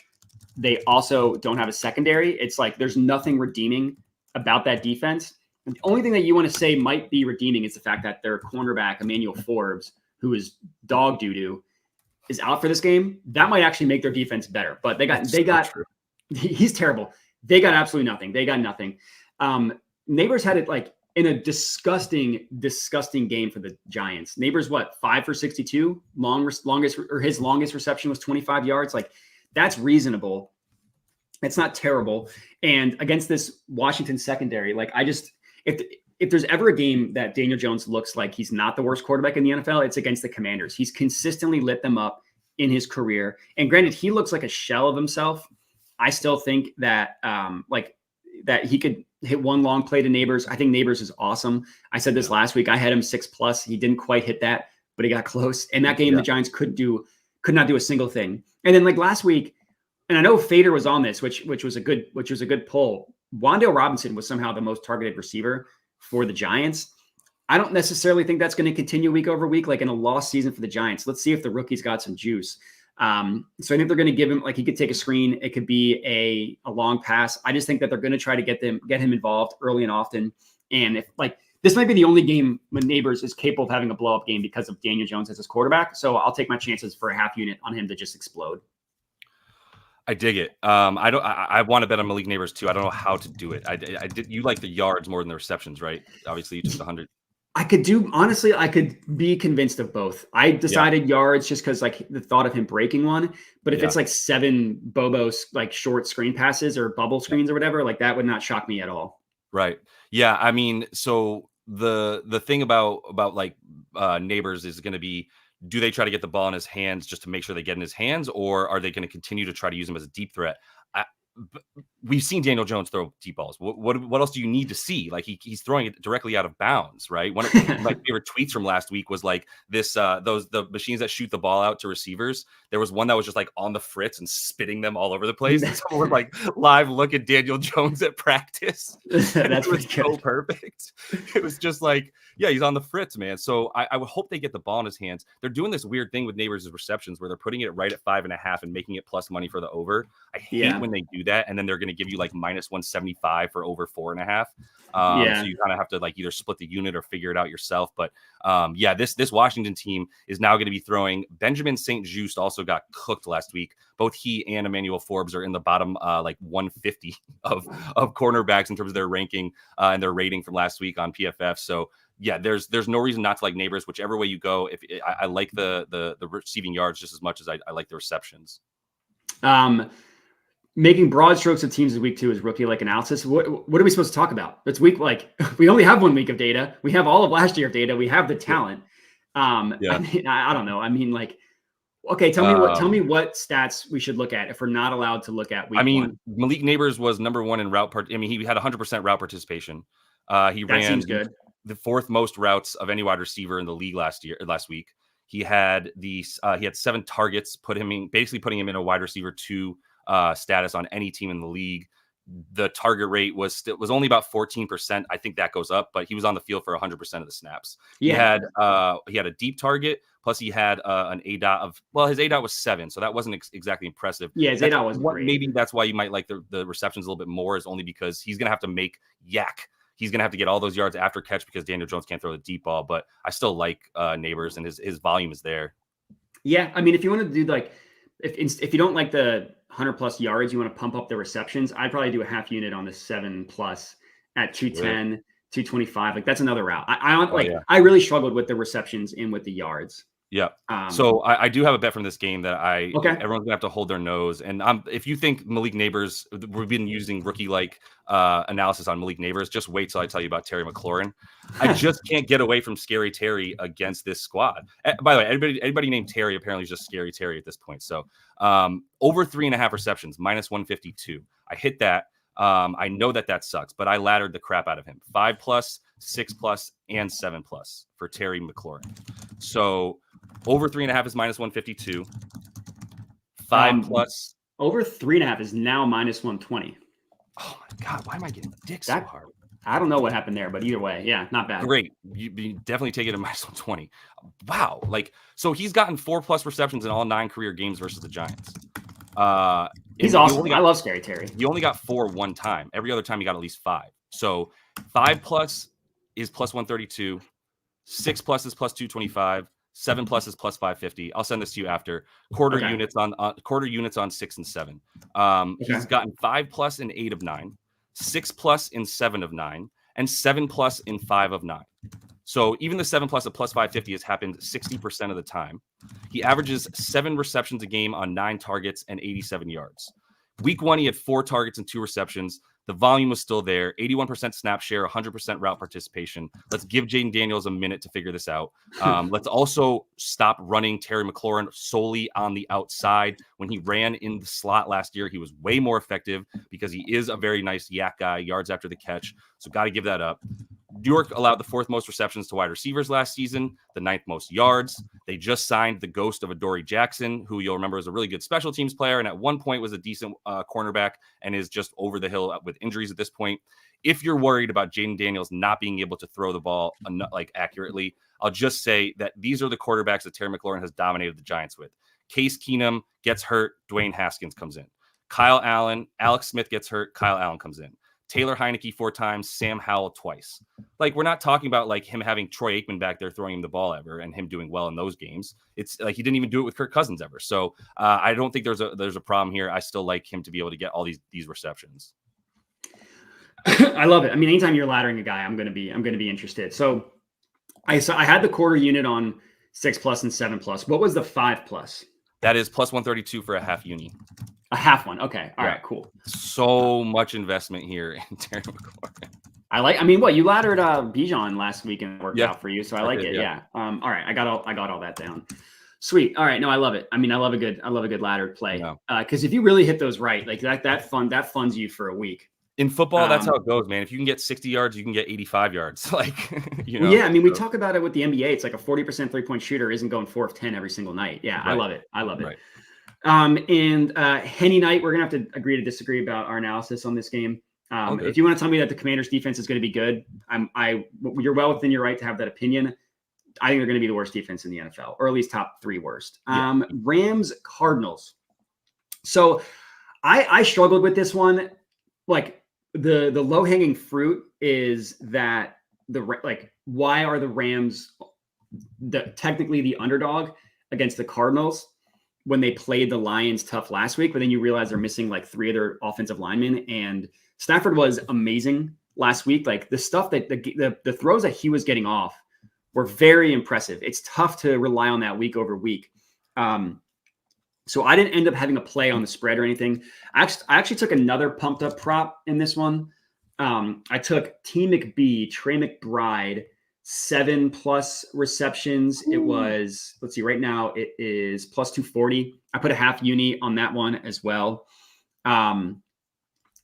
they also don't have a secondary. It's like there's nothing redeeming about that defense. And the only thing that you want to say might be redeeming is the fact that their cornerback, Emmanuel Forbes, who is dog doo-doo, is out for this game. That might actually make their defense better. But he's terrible. They got absolutely nothing. They got nothing. Neighbors had it like in a disgusting game for the Giants. Neighbors, 5 for 62? His longest reception was 25 yards. Like, that's reasonable. It's not terrible. And against this Washington secondary, like if there's ever a game that Daniel Jones looks like he's not the worst quarterback in the NFL, it's against the Commanders. He's consistently lit them up in his career. And granted, he looks like a shell of himself. I still think that that he could hit one long play to Neighbors. I think Neighbors is awesome. I said this last week. I had him 6+. He didn't quite hit that, but he got close. And that game, the Giants could not do a single thing. And then like last week, and I know Fader was on this, which was a good pull. Wan'Dale Robinson was somehow the most targeted receiver for the Giants. I don't necessarily think that's going to continue week over week, like in a lost season for the Giants. Let's see if the rookie's got some juice. So I think they're going to give him, like, he could take a screen. It could be a long pass. I just think that they're going to try to get him involved early and often. And if this might be the only game when Neighbors is capable of having a blow up game because of Daniel Jones as his quarterback. So I'll take my chances for a half unit on him to just explode. I dig it. I want to bet on Malik Neighbors too. I don't know how to do it. I did. You like the yards more than the receptions, right? Obviously you took the 100. I could be convinced of both. I decided yards just because like the thought of him breaking one, but if it's like 7 Bobos, like short screen passes or bubble screens or whatever, like that would not shock me at all. Right. Yeah. I mean, so the thing about like Neighbors is going to be, do they try to get the ball in his hands just to make sure they get in his hands, or are they going to continue to try to use him as a deep threat? We've seen Daniel Jones throw deep balls. What else do you need to see? Like he's throwing it directly out of bounds, right? One of my favorite tweets from last week was like this: the machines that shoot the ball out to receivers. There was one that was just like on the fritz and spitting them all over the place. And someone would like live look at Daniel Jones at practice. That was so perfect. It was just like, yeah, he's on the fritz, man. So I would hope they get the ball in his hands. They're doing this weird thing with Neighbors' receptions where they're putting it right at 5.5 and making it plus money for the over. I hate when they do that, and then they're going to give you like -175 for over 4.5. So you kind of have to like either split the unit or figure it out yourself. But this Washington team is now going to be throwing. Benjamin St-Juste also got cooked last week. Both he and Emmanuel Forbes are in the bottom like 150 of cornerbacks in terms of their ranking and their rating from last week on PFF. So yeah, there's no reason not to like Neighbors, whichever way you go. If I like the receiving yards just as much as I like the receptions. Making broad strokes of teams is week 2 is rookie like analysis. What are we supposed to talk about? It's week, like we only have 1 week of data. We have all of last year of data. We have the talent. I mean, I don't know. I mean, like, okay, tell me what stats we should look at if we're not allowed to look at week 1. Malik Neighbors was number 1 in route part. I mean, he had 100% route participation. He ran seems good. The 4th most routes of any wide receiver in the league last week. He had he had 7 targets, putting him in a wide receiver 2 status on any team in the league. the target rate was only about 14%. I think that goes up, but he was on the field for 100% of the snaps. Yeah. He had a deep target, plus he had an ADOT of, well, his ADOT was 7, so that wasn't exactly impressive. Yeah, his ADOT wasn't great. Maybe that's why you might like the receptions a little bit more, is only because he's going to have to make yak. He's going to have to get all those yards after catch because Daniel Jones can't throw the deep ball, but I still like Neighbors, and his volume is there. Yeah, I mean, if you want to do like, if you don't like the 100+ yards, you want to pump up the receptions, I'd probably do a half unit on the 7+ at 210, 225. Like, that's another route. I really struggled with the receptions and with the yards. Yeah. So I do have a bet from this game that everyone's gonna have to hold their nose. And if you think Malik Neighbors, we've been using rookie-like analysis on Malik Neighbors, just wait till I tell you about Terry McLaurin. I just can't get away from Scary Terry against this squad. By the way, anybody named Terry apparently is just Scary Terry at this point. So over 3.5 receptions, -152. I hit that. I know that sucks, but I laddered the crap out of him. 5+, 6+, and 7+ for Terry McLaurin. So over 3.5 is -152. 5+. Over 3.5 is now -120. Oh my God, why am I getting dick so hard? I don't know what happened there, but either way, yeah, not bad. Great. You definitely take it at -120. Wow. Like, so he's gotten 4+ receptions in all 9 career games versus the Giants. He's awesome. I love Scary Terry. He only got 4 one time. Every other time he got at least 5. So 5+ is +132. 6+ is +225. 7+ is +550. I'll send this to you after. Quarter units on 6 and 7. He's gotten 5+ in 8 of 9, 6+ in 7 of 9, and 7+ in 5 of 9. So even the 7+ at +550 has happened 60% of the time. He averages 7 receptions a game on 9 targets and 87 yards. Week 1, he had 4 targets and 2 receptions. The volume was still there. 81% snap share, 100% route participation. Let's give Jaden Daniels a minute to figure this out. Let's also stop running Terry McLaurin solely on the outside. When he ran in the slot last year, he was way more effective because he is a very nice yak guy, yards after the catch. So got to give that up. New York allowed the 4th most receptions to wide receivers last season, the 9th most yards. They just signed the ghost of Adoree Jackson, who you'll remember is a really good special teams player and at one point was a decent cornerback and is just over the hill with injuries at this point. If you're worried about Jaden Daniels not being able to throw the ball accurately, I'll just say that these are the quarterbacks that Terry McLaurin has dominated the Giants with. Case Keenum gets hurt, Dwayne Haskins comes in. Kyle Allen, Alex Smith gets hurt, Kyle Allen comes in. Taylor Heineke 4 times, Sam Howell twice. Like, we're not talking about like him having Troy Aikman back there throwing him the ball ever and him doing well in those games. It's like he didn't even do it with Kirk Cousins ever. So I don't think there's a problem here. I still like him to be able to get all these receptions. I love it. I mean, anytime you're laddering a guy, I'm going to be interested. So I had the quarter unit on 6+ and 7+. What was the 5+? That is +132 for a half uni. A half one. Okay. All right, cool. So much investment here in Terry McLaurin. You laddered Bijan last week and it worked out for you. So I like it. Yeah. All right. I got all that down. Sweet. All right. No, I love it. I mean, I love a good laddered play. Cause if you really hit those right, like that funds you for a week. In football, that's how it goes, man. If you can get 60 yards, you can get 85 yards. Yeah. I mean, we talk about it with the NBA. It's like a 40% 3-point shooter isn't going 4 of 10 every single night. Yeah. Right. I love it. Right. And Henny Knight, we're going to have to agree to disagree about our analysis on this game. If you want to tell me that the Commanders defense is going to be good, you're well within your right to have that opinion. I think they're going to be the worst defense in the NFL, or at least top 3 worst. Rams, Cardinals. So I struggled with this one. Like the low hanging fruit is that why are the Rams technically the underdog against the Cardinals when they played the Lions tough last week, but then you realize they're missing like 3 of their offensive linemen, and Stafford was amazing last week. Like the stuff that the throws that he was getting off were very impressive. It's tough to rely on that week over week. So I didn't end up having a play on the spread or anything. I actually took another pumped up prop in this one. I took T. McBee, Trey McBride, 7+ receptions. It was, let's see, right now it is +240. I put a half uni on that one as well.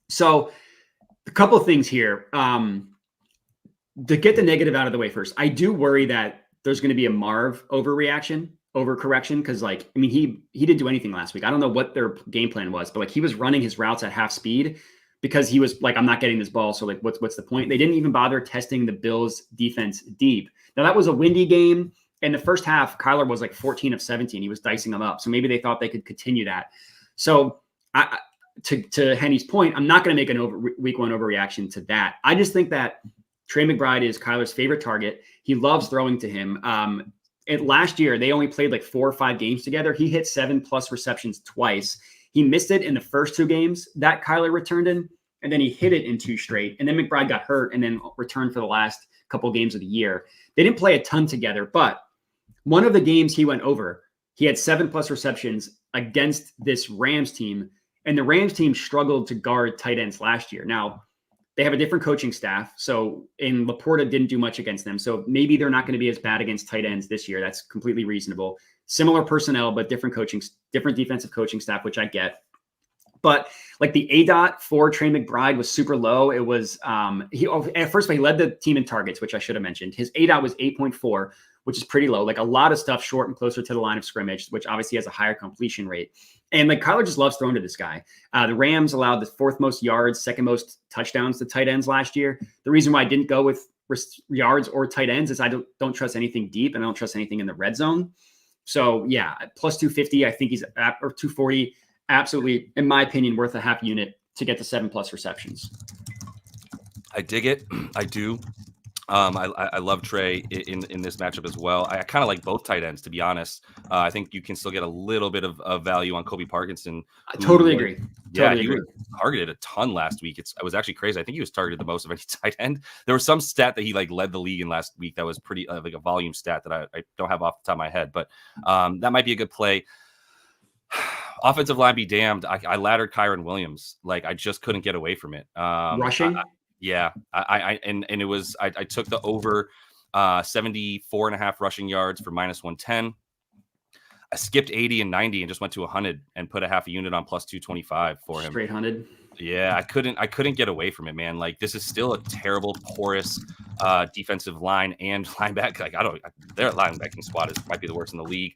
So a couple of things here. To get the negative out of the way first, I do worry that there's going to be a Marv overcorrection. Cause he didn't do anything last week. I don't know what their game plan was, but like he was running his routes at half speed, because he was like, I'm not getting this ball. So like, what's the point? They didn't even bother testing the Bills defense deep. Now that was a windy game. In the first half, Kyler was like 14 of 17. He was dicing them up. So maybe they thought they could continue that. So to Henny's point, I'm not going to make an week one overreaction to that. I just think that Trey McBride is Kyler's favorite target. He loves throwing to him. Last year, they only played like 4 or 5 games together. He hit 7+ receptions twice. He missed it in the first 2 games that Kyler returned in, and then he hit it in 2 straight. And then McBride got hurt and then returned for the last couple games of the year. They didn't play a ton together, but one of the games he went over, he had 7+ receptions against this Rams team, and the Rams team struggled to guard tight ends last year. Now, they have a different coaching staff, and Laporta didn't do much against them. So maybe they're not going to be as bad against tight ends this year. That's completely reasonable. Similar personnel, but different defensive coaching staff, which I get. But like the ADOT for Trey McBride was super low. It was first of all, he led the team in targets, which I should have mentioned. His ADOT was 8.4, which is pretty low. Like a lot of stuff short and closer to the line of scrimmage, which obviously has a higher completion rate. And like Kyler just loves throwing to this guy. The Rams allowed the 4th most yards, 2nd most touchdowns to tight ends last year. The reason why I didn't go with yards or tight ends is I don't trust anything deep, and I don't trust anything in the red zone. So yeah, plus 250, I think he's or 240. Absolutely, in my opinion, worth a half unit to get the 7+ receptions. I dig it. I do. I love Trey in this matchup as well. I kind of like both tight ends, to be honest. I think you can still get a little bit of value on Kobe Parkinson. I totally agree. Yeah, he was targeted a ton last week. It was actually crazy. I think he was targeted the most of any tight end. There was some stat that he like led the league in last week that was pretty like a volume stat that I don't have off the top of my head, but that might be a good play. Offensive line be damned. I laddered Kyren Williams. Like I just couldn't get away from it. Rushing? And it was I took the over 74.5 rushing yards for -110. I skipped 80 and 90 and just went to 100 and put a half a unit on plus 225 for him. Straight 100. Yeah, I couldn't get away from it, man. Like this is still a terrible, porous defensive line and linebacker. Like their linebacking squad might be the worst in the league.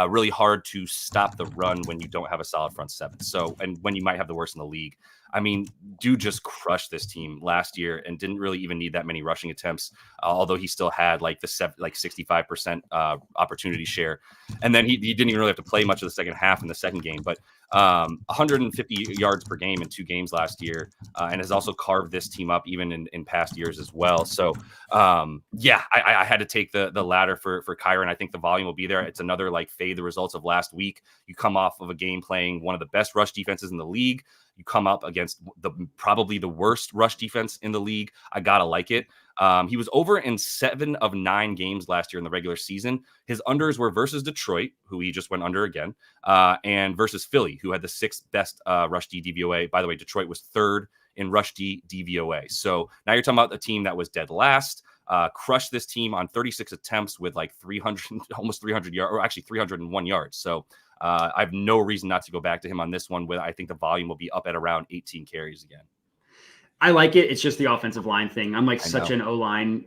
Really hard to stop the run when you don't have a solid front 7. So, and when you might have the worst in the league. I mean, dude just crushed this team last year and didn't really even need that many rushing attempts, although he still had like 65% opportunity share. And then he didn't even really have to play much of the second half in the second game, but 150 yards per game in 2 games last year, and has also carved this team up even in past years as well. So I had to take the ladder for Kyren. I think the volume will be there. It's another like fade the results of last week. You come off of a game playing one of the best rush defenses in the league. You come up against probably the worst rush defense in the league. I gotta like it. He was over in 7 of 9 games last year in the regular season. His unders were versus Detroit, who he just went under again, and versus Philly, who had the 6th best rush D DVOA. By the way, Detroit was 3rd in rush D DVOA. So now you're talking about a team that was dead last. Crushed this team on 36 attempts with like almost 300 yards, or actually 301 yards. So I have no reason not to go back to him on this one. I think the volume will be up at around 18 carries again. I like it. It's just the offensive line thing. I'm like such an O-line.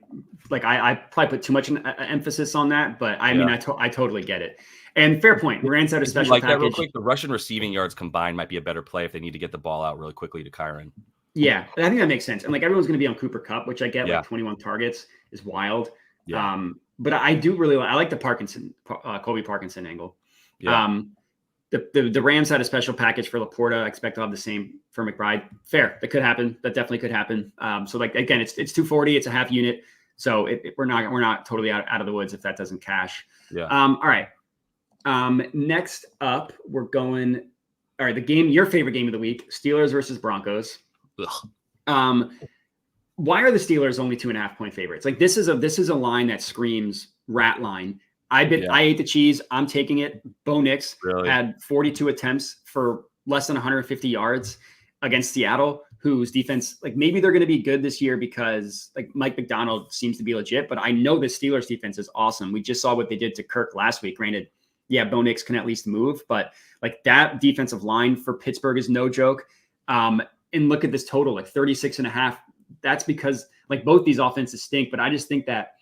Like I probably put too much emphasis on that, but I mean, I totally get it. And fair point. Grant's out a special like package. That real quick, the Russian receiving yards combined might be a better play if they need to get the ball out really quickly to Kyren. Yeah, I think that makes sense. And like everyone's going to be on Cooper Kupp, which I get. Like 21 targets is wild. Yeah. But I do really I like the Colby Parkinson angle. Yeah. The Rams had a special package for Laporta. I expect to have the same for McBride. Fair. That could happen. That definitely could happen. So like, again, it's 240. It's a half unit. So we're not totally out of the woods if that doesn't cash. Yeah. All right. Next up, we're going. All right. Your favorite game of the week, Steelers versus Broncos. Ugh. Why are the Steelers only 2.5 point favorites? Like this is a line that screams rat line. I ate the cheese. I'm taking it. Bo Nix had 42 attempts for less than 150 yards against Seattle, whose defense, like maybe they're going to be good this year because like Mike McDonald seems to be legit, but I know the Steelers defense is awesome. We just saw what they did to Kirk last week. Granted, Bo Nix can at least move, but like that defensive line for Pittsburgh is no joke. And look at this total, like 36.5. That's because like both these offenses stink, but I just think that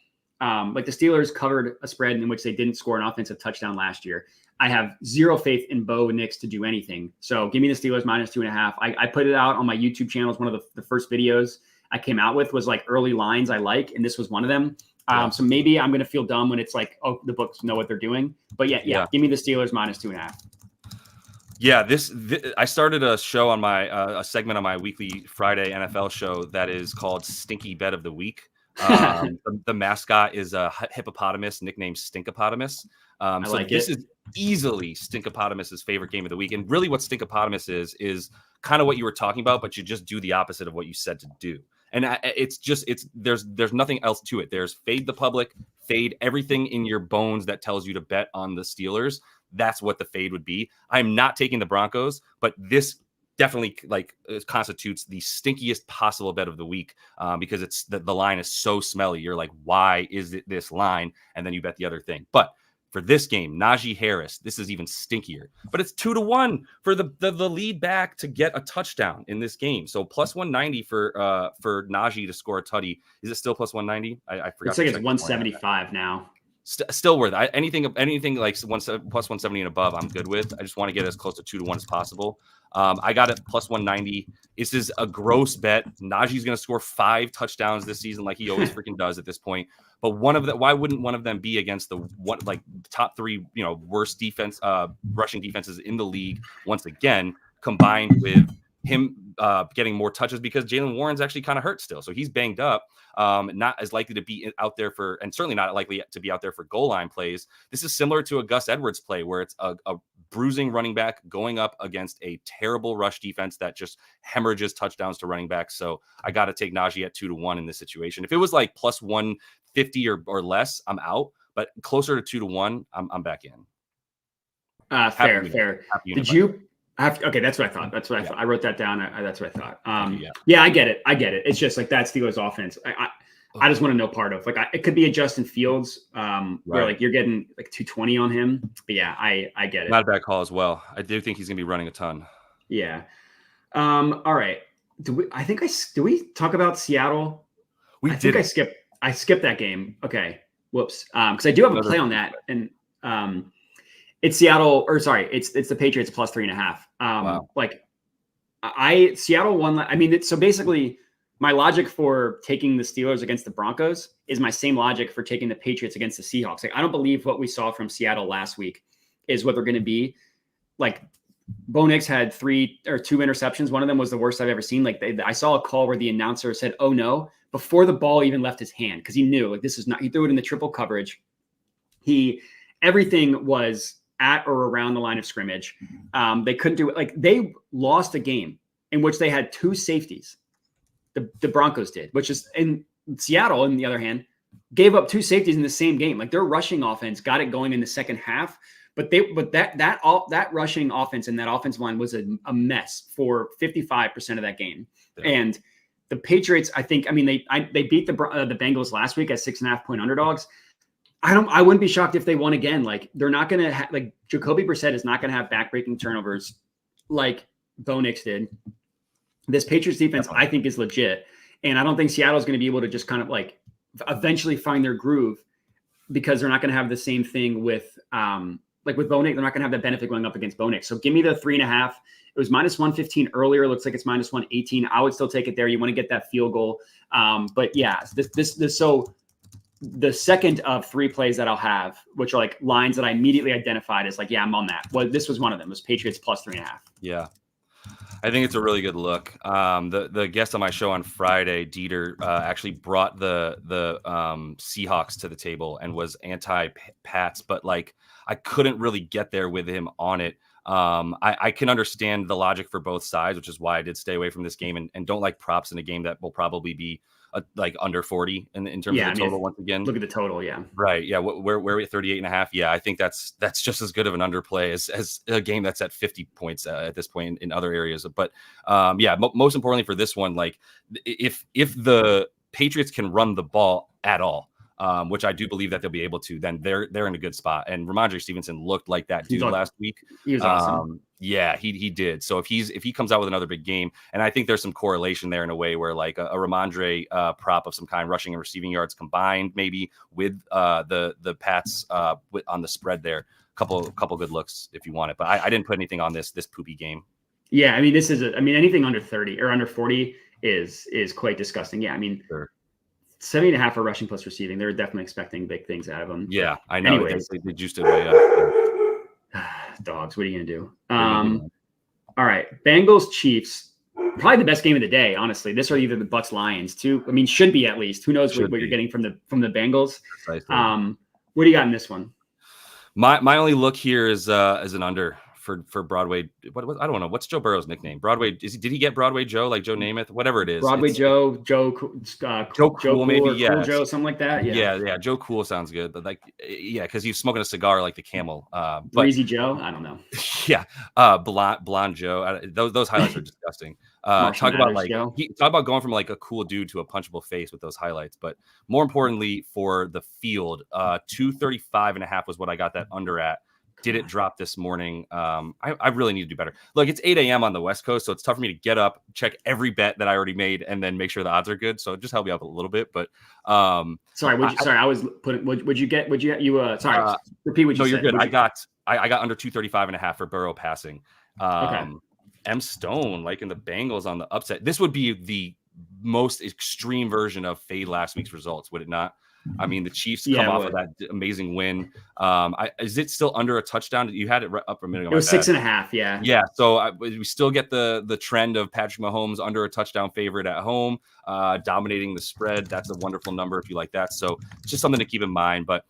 like the Steelers covered a spread in which they didn't score an offensive touchdown last year. I have zero faith in Bo Nix to do anything. So give me the Steelers -2.5. I put it out on my YouTube channel. It's one of the first videos I came out with was like early lines I like, and this was one of them. So maybe I'm going to feel dumb when it's like, oh, the books know what they're doing. But yeah, give me the Steelers -2.5. Yeah, this I started a show on my a segment on my weekly Friday NFL show that is called Stinky Bet of the Week. The mascot is a hippopotamus nicknamed Stinkopotamus. So like this is easily Stinkopotamus's favorite game of the week. And really what Stinkopotamus is kind of what you were talking about, but you just do the opposite of what you said to do. And there's nothing else to it. There's fade the public, fade everything in your bones that tells you to bet on the Steelers. That's what the fade would be. I'm not taking the Broncos, but this definitely constitutes the stinkiest possible bet of the week because it's the line is so smelly. You're like, why is it this line? And then you bet the other thing. But for this game, Najee Harris, this is even stinkier. But it's 2-1 for the lead back to get a touchdown in this game. So +190 for Najee to score a tutty. Is it still +190? I forgot. It's like it's 175 now. Still worth it. Anything like +170 and above, I'm good with. I just want to get as close to 2-1 as possible. I got it +190. This is a gross bet. Najee's going to score 5 touchdowns this season, like he always freaking does at this point. But why wouldn't one of them be against the top 3, worst defense, rushing defenses in the league once again, combined with him getting more touches because Jaylen Warren's actually kind of hurt still. So he's banged up, not as likely to be out there and certainly not likely to be out there for goal line plays. This is similar to a Gus Edwards play where it's a bruising running back going up against a terrible rush defense that just hemorrhages touchdowns to running backs. So I got to take Najee at 2-1 in this situation. If it was like +150 or less, I'm out, but closer to 2-1, I'm back in. Fair. Did you? Okay, that's what I thought. That's what I thought. I wrote that down. That's what I thought. Yeah, I get it. It's just like that Steelers offense. I just want to know part of it could be a Justin Fields, where like you're getting like 220 on him. But yeah, I get it. Not a bad call as well. I do think he's going to be running a ton. Yeah. All right. Do we talk about Seattle? I think I skipped that game. Okay. Whoops. Because I do have a play on that, and it's Seattle, or sorry, it's the Patriots +3.5. Wow. Like Seattle won. I mean, so basically my logic for taking the Steelers against the Broncos is my same logic for taking the Patriots against the Seahawks. Like, I don't believe what we saw from Seattle last week is what they're going to be. Like, Bo Nix had 2 interceptions. One of them was the worst I've ever seen. Like, I saw a call where the announcer said, "Oh no," before the ball even left his hand, because he knew like this is not. He threw it in the triple coverage. Everything was at or around the line of scrimmage. They couldn't do it. Like, they lost a game in which they had 2 safeties. The Broncos did, which is in Seattle, on the other hand, gave up 2 safeties in the same game. Like, their rushing offense got it going in the second half, but that rushing offense and that offensive line was a mess for 55% of that game. Yeah. And the Patriots, I mean, they beat the Bengals last week as 6.5-point underdogs. I wouldn't be shocked if they won again. Like, they're not going to like Jacoby Brissett is not going to have backbreaking turnovers like Bo Nix did. This Patriots defense, I think, is legit. And I don't think Seattle's going to be able to just kind of like eventually find their groove, because they're not going to have the same thing with like with Bo Nix. They're not going to have that benefit going up against Bo Nix. So give me the 3.5. It was -115 earlier. It looks like it's -118. I would still take it there. You want to get that field goal. But yeah, so the second of 3 plays that I'll have, which are like lines that I immediately identified as like, yeah, I'm on that. Well, this was one of them. It was Patriots +3.5. Yeah. I think it's a really good look. The guest on my show on Friday, Dieter, actually brought the Seahawks to the table and was anti-Pats, but like I couldn't really get there with him on it. I can understand the logic for both sides, which is why I did stay away from this game and don't like props in a game that will probably be like under 40 in terms of the total. Once again, look at the total. Yeah. Right. Yeah. Where are we at 38.5? Yeah. I think that's just as good of an underplay as a game that's at 50 points at this point in other areas. But yeah, most importantly for this one, like if the Patriots can run the ball at all, which I do believe that they'll be able to, then they're in a good spot. And Ramondre Stevenson looked like that dude last week. He was awesome. Yeah, he did. So if he comes out with another big game, and I think there's some correlation there in a way where like a Ramondre prop of some kind, rushing and receiving yards combined, maybe with the Pats on the spread there. Couple good looks if you want it, but I didn't put anything on this poopy game. Yeah, I mean anything under 30 or under 40 is quite disgusting. Yeah, I mean. Sure. 70.5 for rushing plus receiving. They're definitely expecting big things out of them. Yeah, I know. Anyways, they juiced it way up. Dogs, what are you going to do? All right. Bengals, Chiefs. Probably the best game of the day, honestly. This or either the Bucs, Lions, too. I mean, should be at least. Who knows what you're getting from the Bengals? What do you got in this one? My only look here is an under for Broadway. What I don't know. What's Joe Burrow's nickname? Broadway. Did he get Broadway Joe, like Joe Namath? Whatever it is. Broadway Joe Cool, maybe. Yeah. Cool Joe, something like that. Yeah. Joe Cool sounds good. But because he's smoking a cigar like the Camel. Breezy Joe? I don't know. Yeah. Blonde Joe. Those highlights are disgusting. Talk about going from like a cool dude to a punchable face with those highlights. But more importantly for the field, 235.5 was what I got that under at. Did it drop this morning? I really need to do better. Look, it's 8 a.m. on the West Coast, so it's tough for me to get up, check every bet that I already made, and then make sure the odds are good. So just help me out a little bit. But sorry, I was putting. Would you get? Repeat what you said. No, you're good. I got under 235.5 for Burrow passing. Okay. M Stone liking the Bengals on the upset. This would be the most extreme version of fade last week's results, would it not? I mean, the Chiefs come off of that amazing win. Is it still under a touchdown? You had it up a minute ago. It was 6.5. Yeah. Yeah. So we still get the trend of Patrick Mahomes under a touchdown favorite at home, dominating the spread. That's a wonderful number if you like that. So it's just something to keep in mind. But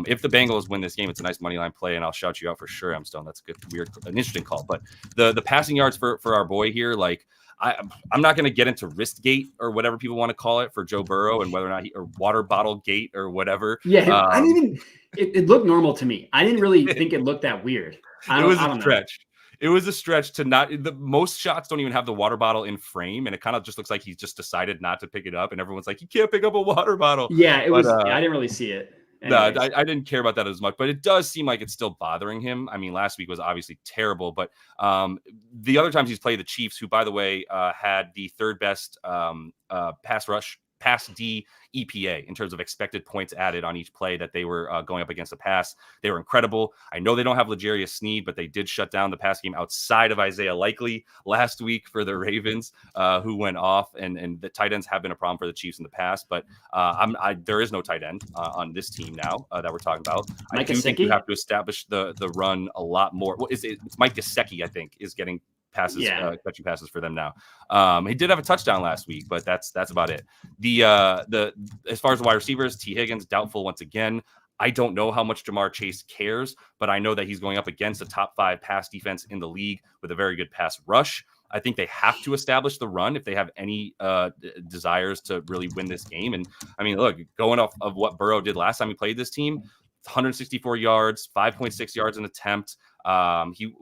if the Bengals win this game, it's a nice money line play, and I'll shout you out for sure, M Stone. That's a good, an interesting call. But the passing yards for our boy here, like, I'm not going to get into wrist gate or whatever people want to call it for Joe Burrow and whether or not or water bottle gate or whatever. Yeah, I didn't even. It looked normal to me. I didn't really think it looked that weird. It was a stretch. It was a stretch to not. The most shots don't even have the water bottle in frame, and it kind of just looks like he just decided not to pick it up, and everyone's like, "You can't pick up a water bottle." Yeah, it was. I didn't really see it. No, I didn't care about that as much, but it does seem like it's still bothering him. I mean, last week was obviously terrible, but the other times he's played the Chiefs, who, by the way, had the third best pass D EPA in terms of expected points added on each play that they were going up against the pass. They were incredible. I know they don't have L'Jarius Sneed, but they did shut down the pass game outside of Isaiah Likely last week for the Ravens, who went off, and the tight ends have been a problem for the Chiefs in the past, but there is no tight end on this team now that we're talking about. I do think you have to establish the run a lot more. It's Mike Gesicki, I think, is getting catching passes for them now. He did have a touchdown last week, but that's about it. The as far as the wide receivers, T. Higgins doubtful once again. I don't know how much Jamar Chase cares, but I know that he's going up against a top 5 pass defense in the league with a very good pass rush. I think they have to establish the run if they have any desires to really win this game. And I mean, look, going off of what Burrow did last time he played this team, 164 yards, 5.6 yards an attempt. He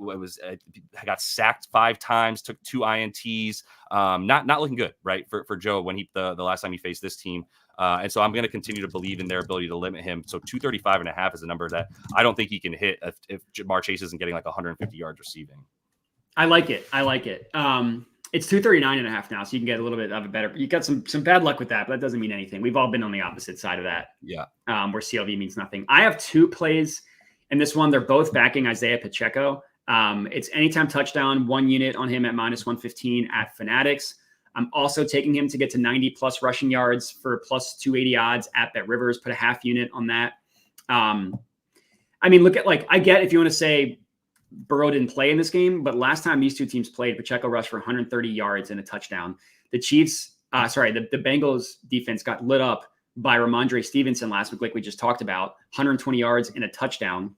got sacked 5 times, took 2 INTs. Not looking good, right, for Joe when the last time he faced this team. And so I'm going to continue to believe in their ability to limit him. So 235.5 is a number that I don't think he can hit if Jamar Chase isn't getting like 150 yards receiving. I like it. It's 239.5 now, so you can get a little bit of a better. You got some bad luck with that, but that doesn't mean anything. We've all been on the opposite side of that. Yeah. Where CLV means nothing. I have 2 plays in this one. They're both backing Isaiah Pacheco. It's anytime touchdown, 1 unit on him at -115 at Fanatics. I'm also taking him to get to 90 plus rushing yards for plus 280 odds at Bet Rivers. Put a half unit on that. I mean, look at I get if you want to say Burrow didn't play in this game, but last time these 2 teams played, Pacheco rushed for 130 yards and a touchdown. The the Bengals defense got lit up by Ramondre Stevenson last week, like we just talked about, 120 yards and a touchdown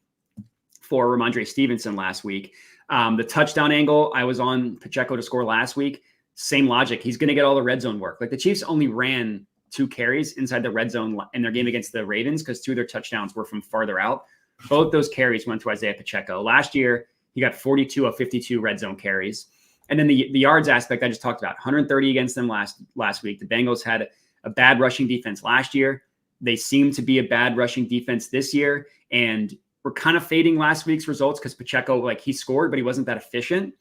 for Ramondre Stevenson last week. The touchdown angle, I was on Pacheco to score last week. Same logic. He's going to get all the red zone work. Like the Chiefs only ran 2 carries inside the red zone in their game against the Ravens because 2 of their touchdowns were from farther out. Both those carries went to Isaiah Pacheco. Last year, he got 42 of 52 red zone carries. And then the yards aspect I just talked about, 130 against them last week. The Bengals had a bad rushing defense last year. They seem to be a bad rushing defense this year, and we're kind of fading last week's results because Pacheco, like, he scored, but he wasn't that efficient.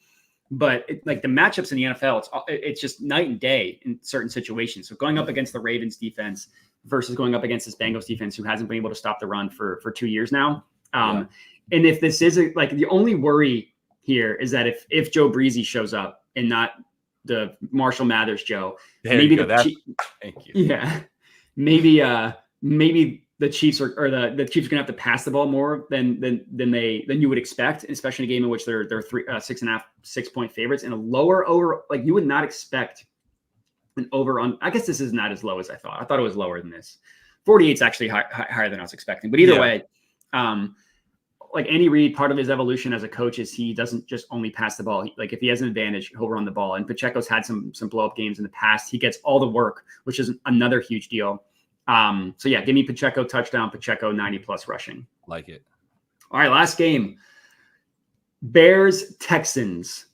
But like the matchups in the NFL, it's just night and day in certain situations. So going up against the Ravens defense versus going up against this Bengals defense, who hasn't been able to stop the run for 2 years now. And if this isn't like, the only worry here is that if Joe Breezy shows up and not the Marshall Mathers Joe, maybe thank you. Yeah, maybe the Chiefs are the Chiefs are gonna have to pass the ball more than you would expect, especially in a game in which they're 6.5 favorites, and a lower over. Like, you would not expect an over on. I guess this is not as low as I thought. I thought it was lower than this. 48 is actually higher than I was expecting. But either way, like Andy Reid, part of his evolution as a coach is he doesn't just only pass the ball. Like, if he has an advantage, he'll run the ball. And Pacheco's had some blow up games in the past. He gets all the work, which is another huge deal. So yeah, give me Pacheco touchdown, Pacheco 90+ rushing. Like it. All right, last game. Bears Texans.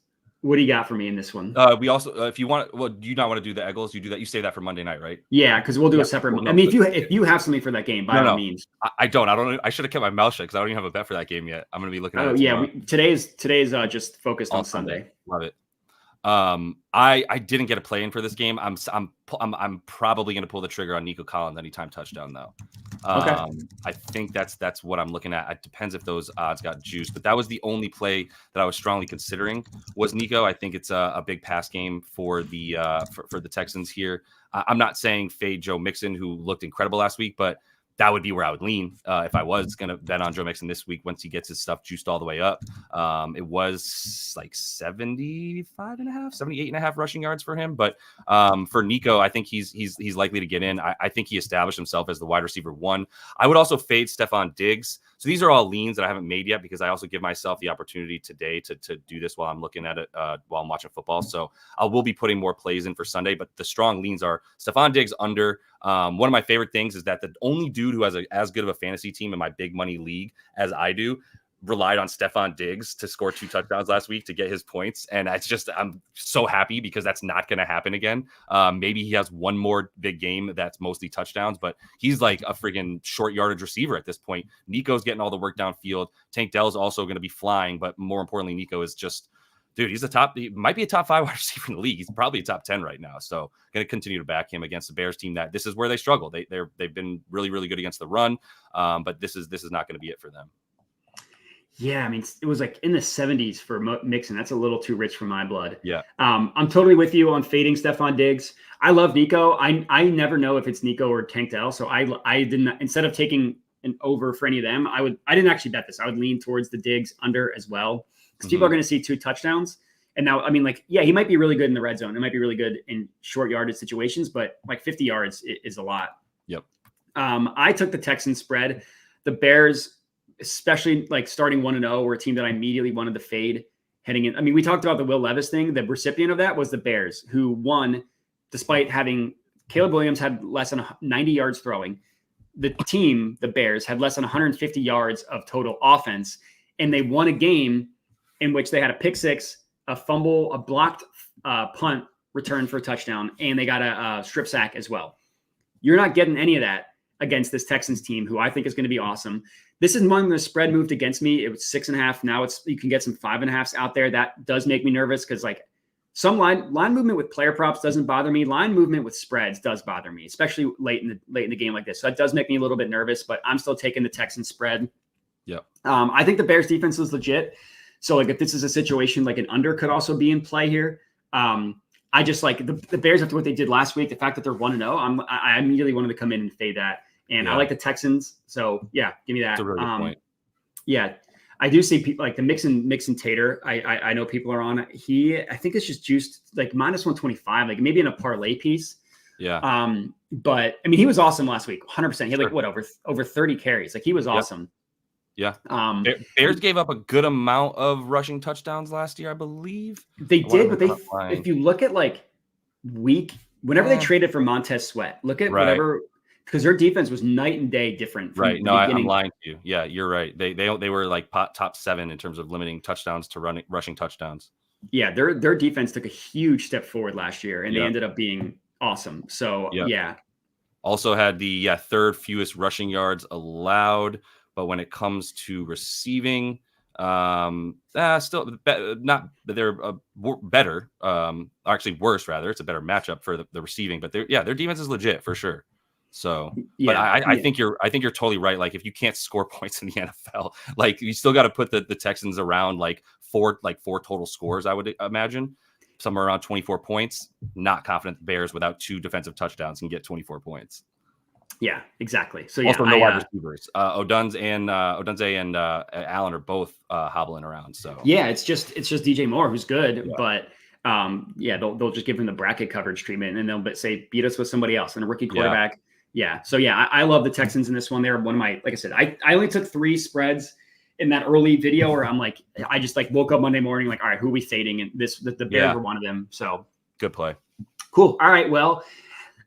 What do you got for me in this one? We also, if you want, do you not want to do the Eagles? You do that. You save that for Monday night, right? Yeah, because we'll do a separate. I mean, if you have something for that game, by all means. I don't. I should have kept my mouth shut because I don't even have a bet for that game yet. I'm going to be looking at it. Yeah, today's just focused on Sunday. Love it. I didn't get a play in for this game. I'm probably going to pull the trigger on Nico Collins anytime touchdown though. Okay. I think that's what I'm looking at. It depends if those odds got juiced, but that was the only play that I was strongly considering was Nico. I think it's a big pass game for the for the Texans here. I'm not saying fade Joe Mixon, who looked incredible last week, but that would be where I would lean if I was going to bet on Joe Mixon this week once he gets his stuff juiced all the way up. It was like 78.5 rushing yards for him. But for Nico, I think he's likely to get in. I think he established himself as the wide receiver 1. I would also fade Stephon Diggs. So these are all leans that I haven't made yet because I also give myself the opportunity today to do this while I'm looking at it while I'm watching football. So I will be putting more plays in for Sunday, but the strong leans are Stephon Diggs under. One of my favorite things is that the only dude who has as good of a fantasy team in my big money league as I do relied on Stephon Diggs to score 2 touchdowns last week to get his points. And I'm so happy because that's not going to happen again. Maybe he has one more big game that's mostly touchdowns, but he's like a friggin' short yardage receiver at this point. Nico's getting all the work downfield. Tank Dell's also going to be flying, but more importantly, Nico is just, dude, he might be a top 5 wide receiver in the league. He's probably a top 10 right now. So going to continue to back him against the Bears team that this is where they struggle. They've been really, really good against the run. But this is not going to be it for them. Yeah, I mean, it was like in the 70s for Mixon. That's a little too rich for my blood. Yeah. I'm totally with you on fading Stephon Diggs. I love Nico. I never know if it's Nico or Tank Dell. So I didn't, instead of taking an over for any of them, I didn't actually bet this. I would lean towards the Diggs under as well. Because people are going to see 2 touchdowns. And now, I mean, like, yeah, he might be really good in the red zone. It might be really good in short yardage situations, but like 50 yards is a lot. Yep. I took the Texans spread. The Bears, especially like starting 1-0, were a team that I immediately wanted to fade heading in. I mean, we talked about the Will Levis thing. The recipient of that was the Bears, who won despite having Caleb Williams had less than 90 yards throwing. The team, the Bears, had less than 150 yards of total offense, and they won a game in which they had a pick six, a fumble, a blocked punt return for a touchdown, and they got a strip sack as well. You're not getting any of that against this Texans team, who I think is going to be awesome. This is when the spread moved against me. It was 6.5. Now you can get some 5.5s out there. That does make me nervous because like some line movement with player props doesn't bother me. Line movement with spreads does bother me, especially late in the game like this. So that does make me a little bit nervous, but I'm still taking the Texans spread. Yeah. I think the Bears defense is legit. So like if this is a situation like an under could also be in play here. I just like the Bears after what they did last week, the fact that they're 1-0, I immediately wanted to come in and fade that. And I like the Texans. So yeah, give me that. That's a really good point. Yeah. I do see people like the Mixon Tater. I know people are on it. I think it's just juiced like -125, like maybe in a parlay piece. Yeah. But I mean, he was awesome last week. 100%. He had like what over 30 carries. Like he was awesome. Yeah. Bears gave up a good amount of rushing touchdowns last year, I believe. They did, but if you look at like whenever they traded for Montez Sweat, look at whatever, because their defense was night and day different. Right. No, I'm lying to you. Yeah, you're right. They were like top 7 in terms of limiting touchdowns to rushing touchdowns. Yeah, their defense took a huge step forward last year, and they ended up being awesome. So yeah. Also had the third fewest rushing yards allowed, but when it comes to receiving, still not. They're better. Actually, worse rather. It's a better matchup for the receiving, but their defense is legit for sure. So, but I think you're totally right. Like, if you can't score points in the NFL, like, you still got to put the Texans around like four total scores. I would imagine somewhere around 24 points. Not confident the Bears without 2 defensive touchdowns can get 24 points. Yeah, exactly. So also no wide receivers. Odunze and Allen are both hobbling around. So yeah, it's just DJ Moore who's good, but they'll just give him the bracket coverage treatment, and they'll say beat us with somebody else and a rookie quarterback. Yeah. So I love the Texans in this one. They're one of my, like I said, I only took 3 spreads in that early video where I'm like, I just like woke up Monday morning, like, all right, who are we fading? And the Bears were one of them. So good play. Cool. All right. Well,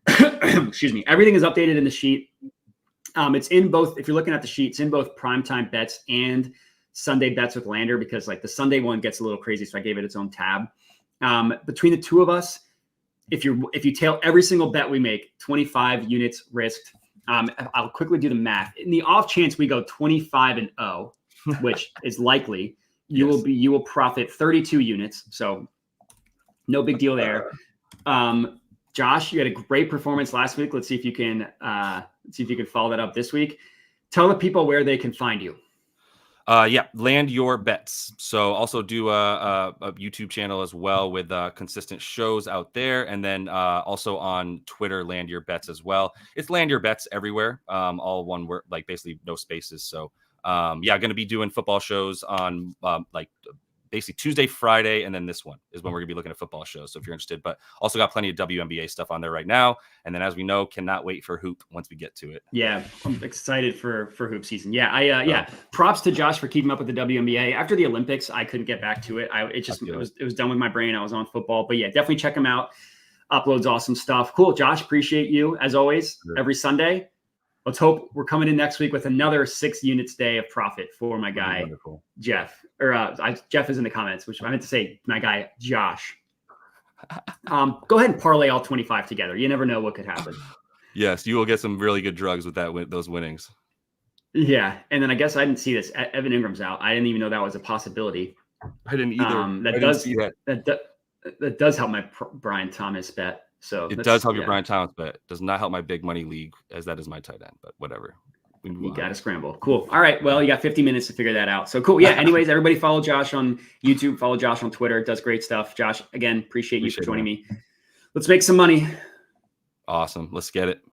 excuse me. Everything is updated in the sheet. It's in both, if you're looking at the sheet, it's in both primetime bets and Sunday bets with Lander, because like the Sunday one gets a little crazy. So I gave it its own tab. Between the two of us, if you tail every single bet we make, 25 units risked. I'll quickly do the math. In the off chance we go 25-0, which is likely, you will profit 32 units. So no big deal there. Josh, you had a great performance last week. Let's see if you can follow that up this week. Tell the people where they can find you. Land Your Bets. So also do a YouTube channel as well with consistent shows out there. And then also on Twitter, Land Your Bets as well. It's Land Your Bets everywhere. All one word, like basically no spaces. So going to be doing football shows on basically Tuesday, Friday, and then this one is when we're gonna be looking at football shows. So if you're interested, but also got plenty of WNBA stuff on there right now. And then, as we know, cannot wait for hoop once we get to it. Yeah, I'm excited for hoop season. Yeah, props to Josh for keeping up with the WNBA. After the Olympics, I couldn't get back to it. It was done with my brain. I was on football, but yeah, definitely check him out. Uploads awesome stuff. Cool, Josh. Appreciate you as always. Every Sunday. Let's hope we're coming in next week with another 6 units day of profit for my guy, Jeff. Jeff is in the comments, which I meant to say my guy, Josh. Go ahead and parlay all 25 together. You never know what could happen. Yes, you will get some really good drugs with those winnings. Yeah, and then I guess I didn't see this. Evan Ingram's out. I didn't even know that was a possibility. I didn't either. That does help my Brian Thomas bet. So it does help your Brian Thomas bet. Does not help my big money league, as that is my tight end, but whatever. You got to scramble. Cool. All right. Well, you got 50 minutes to figure that out. So cool. Yeah. Anyways, everybody follow Josh on YouTube. Follow Josh on Twitter. It does great stuff. Josh, again, appreciate you for joining me. Let's make some money. Awesome. Let's get it.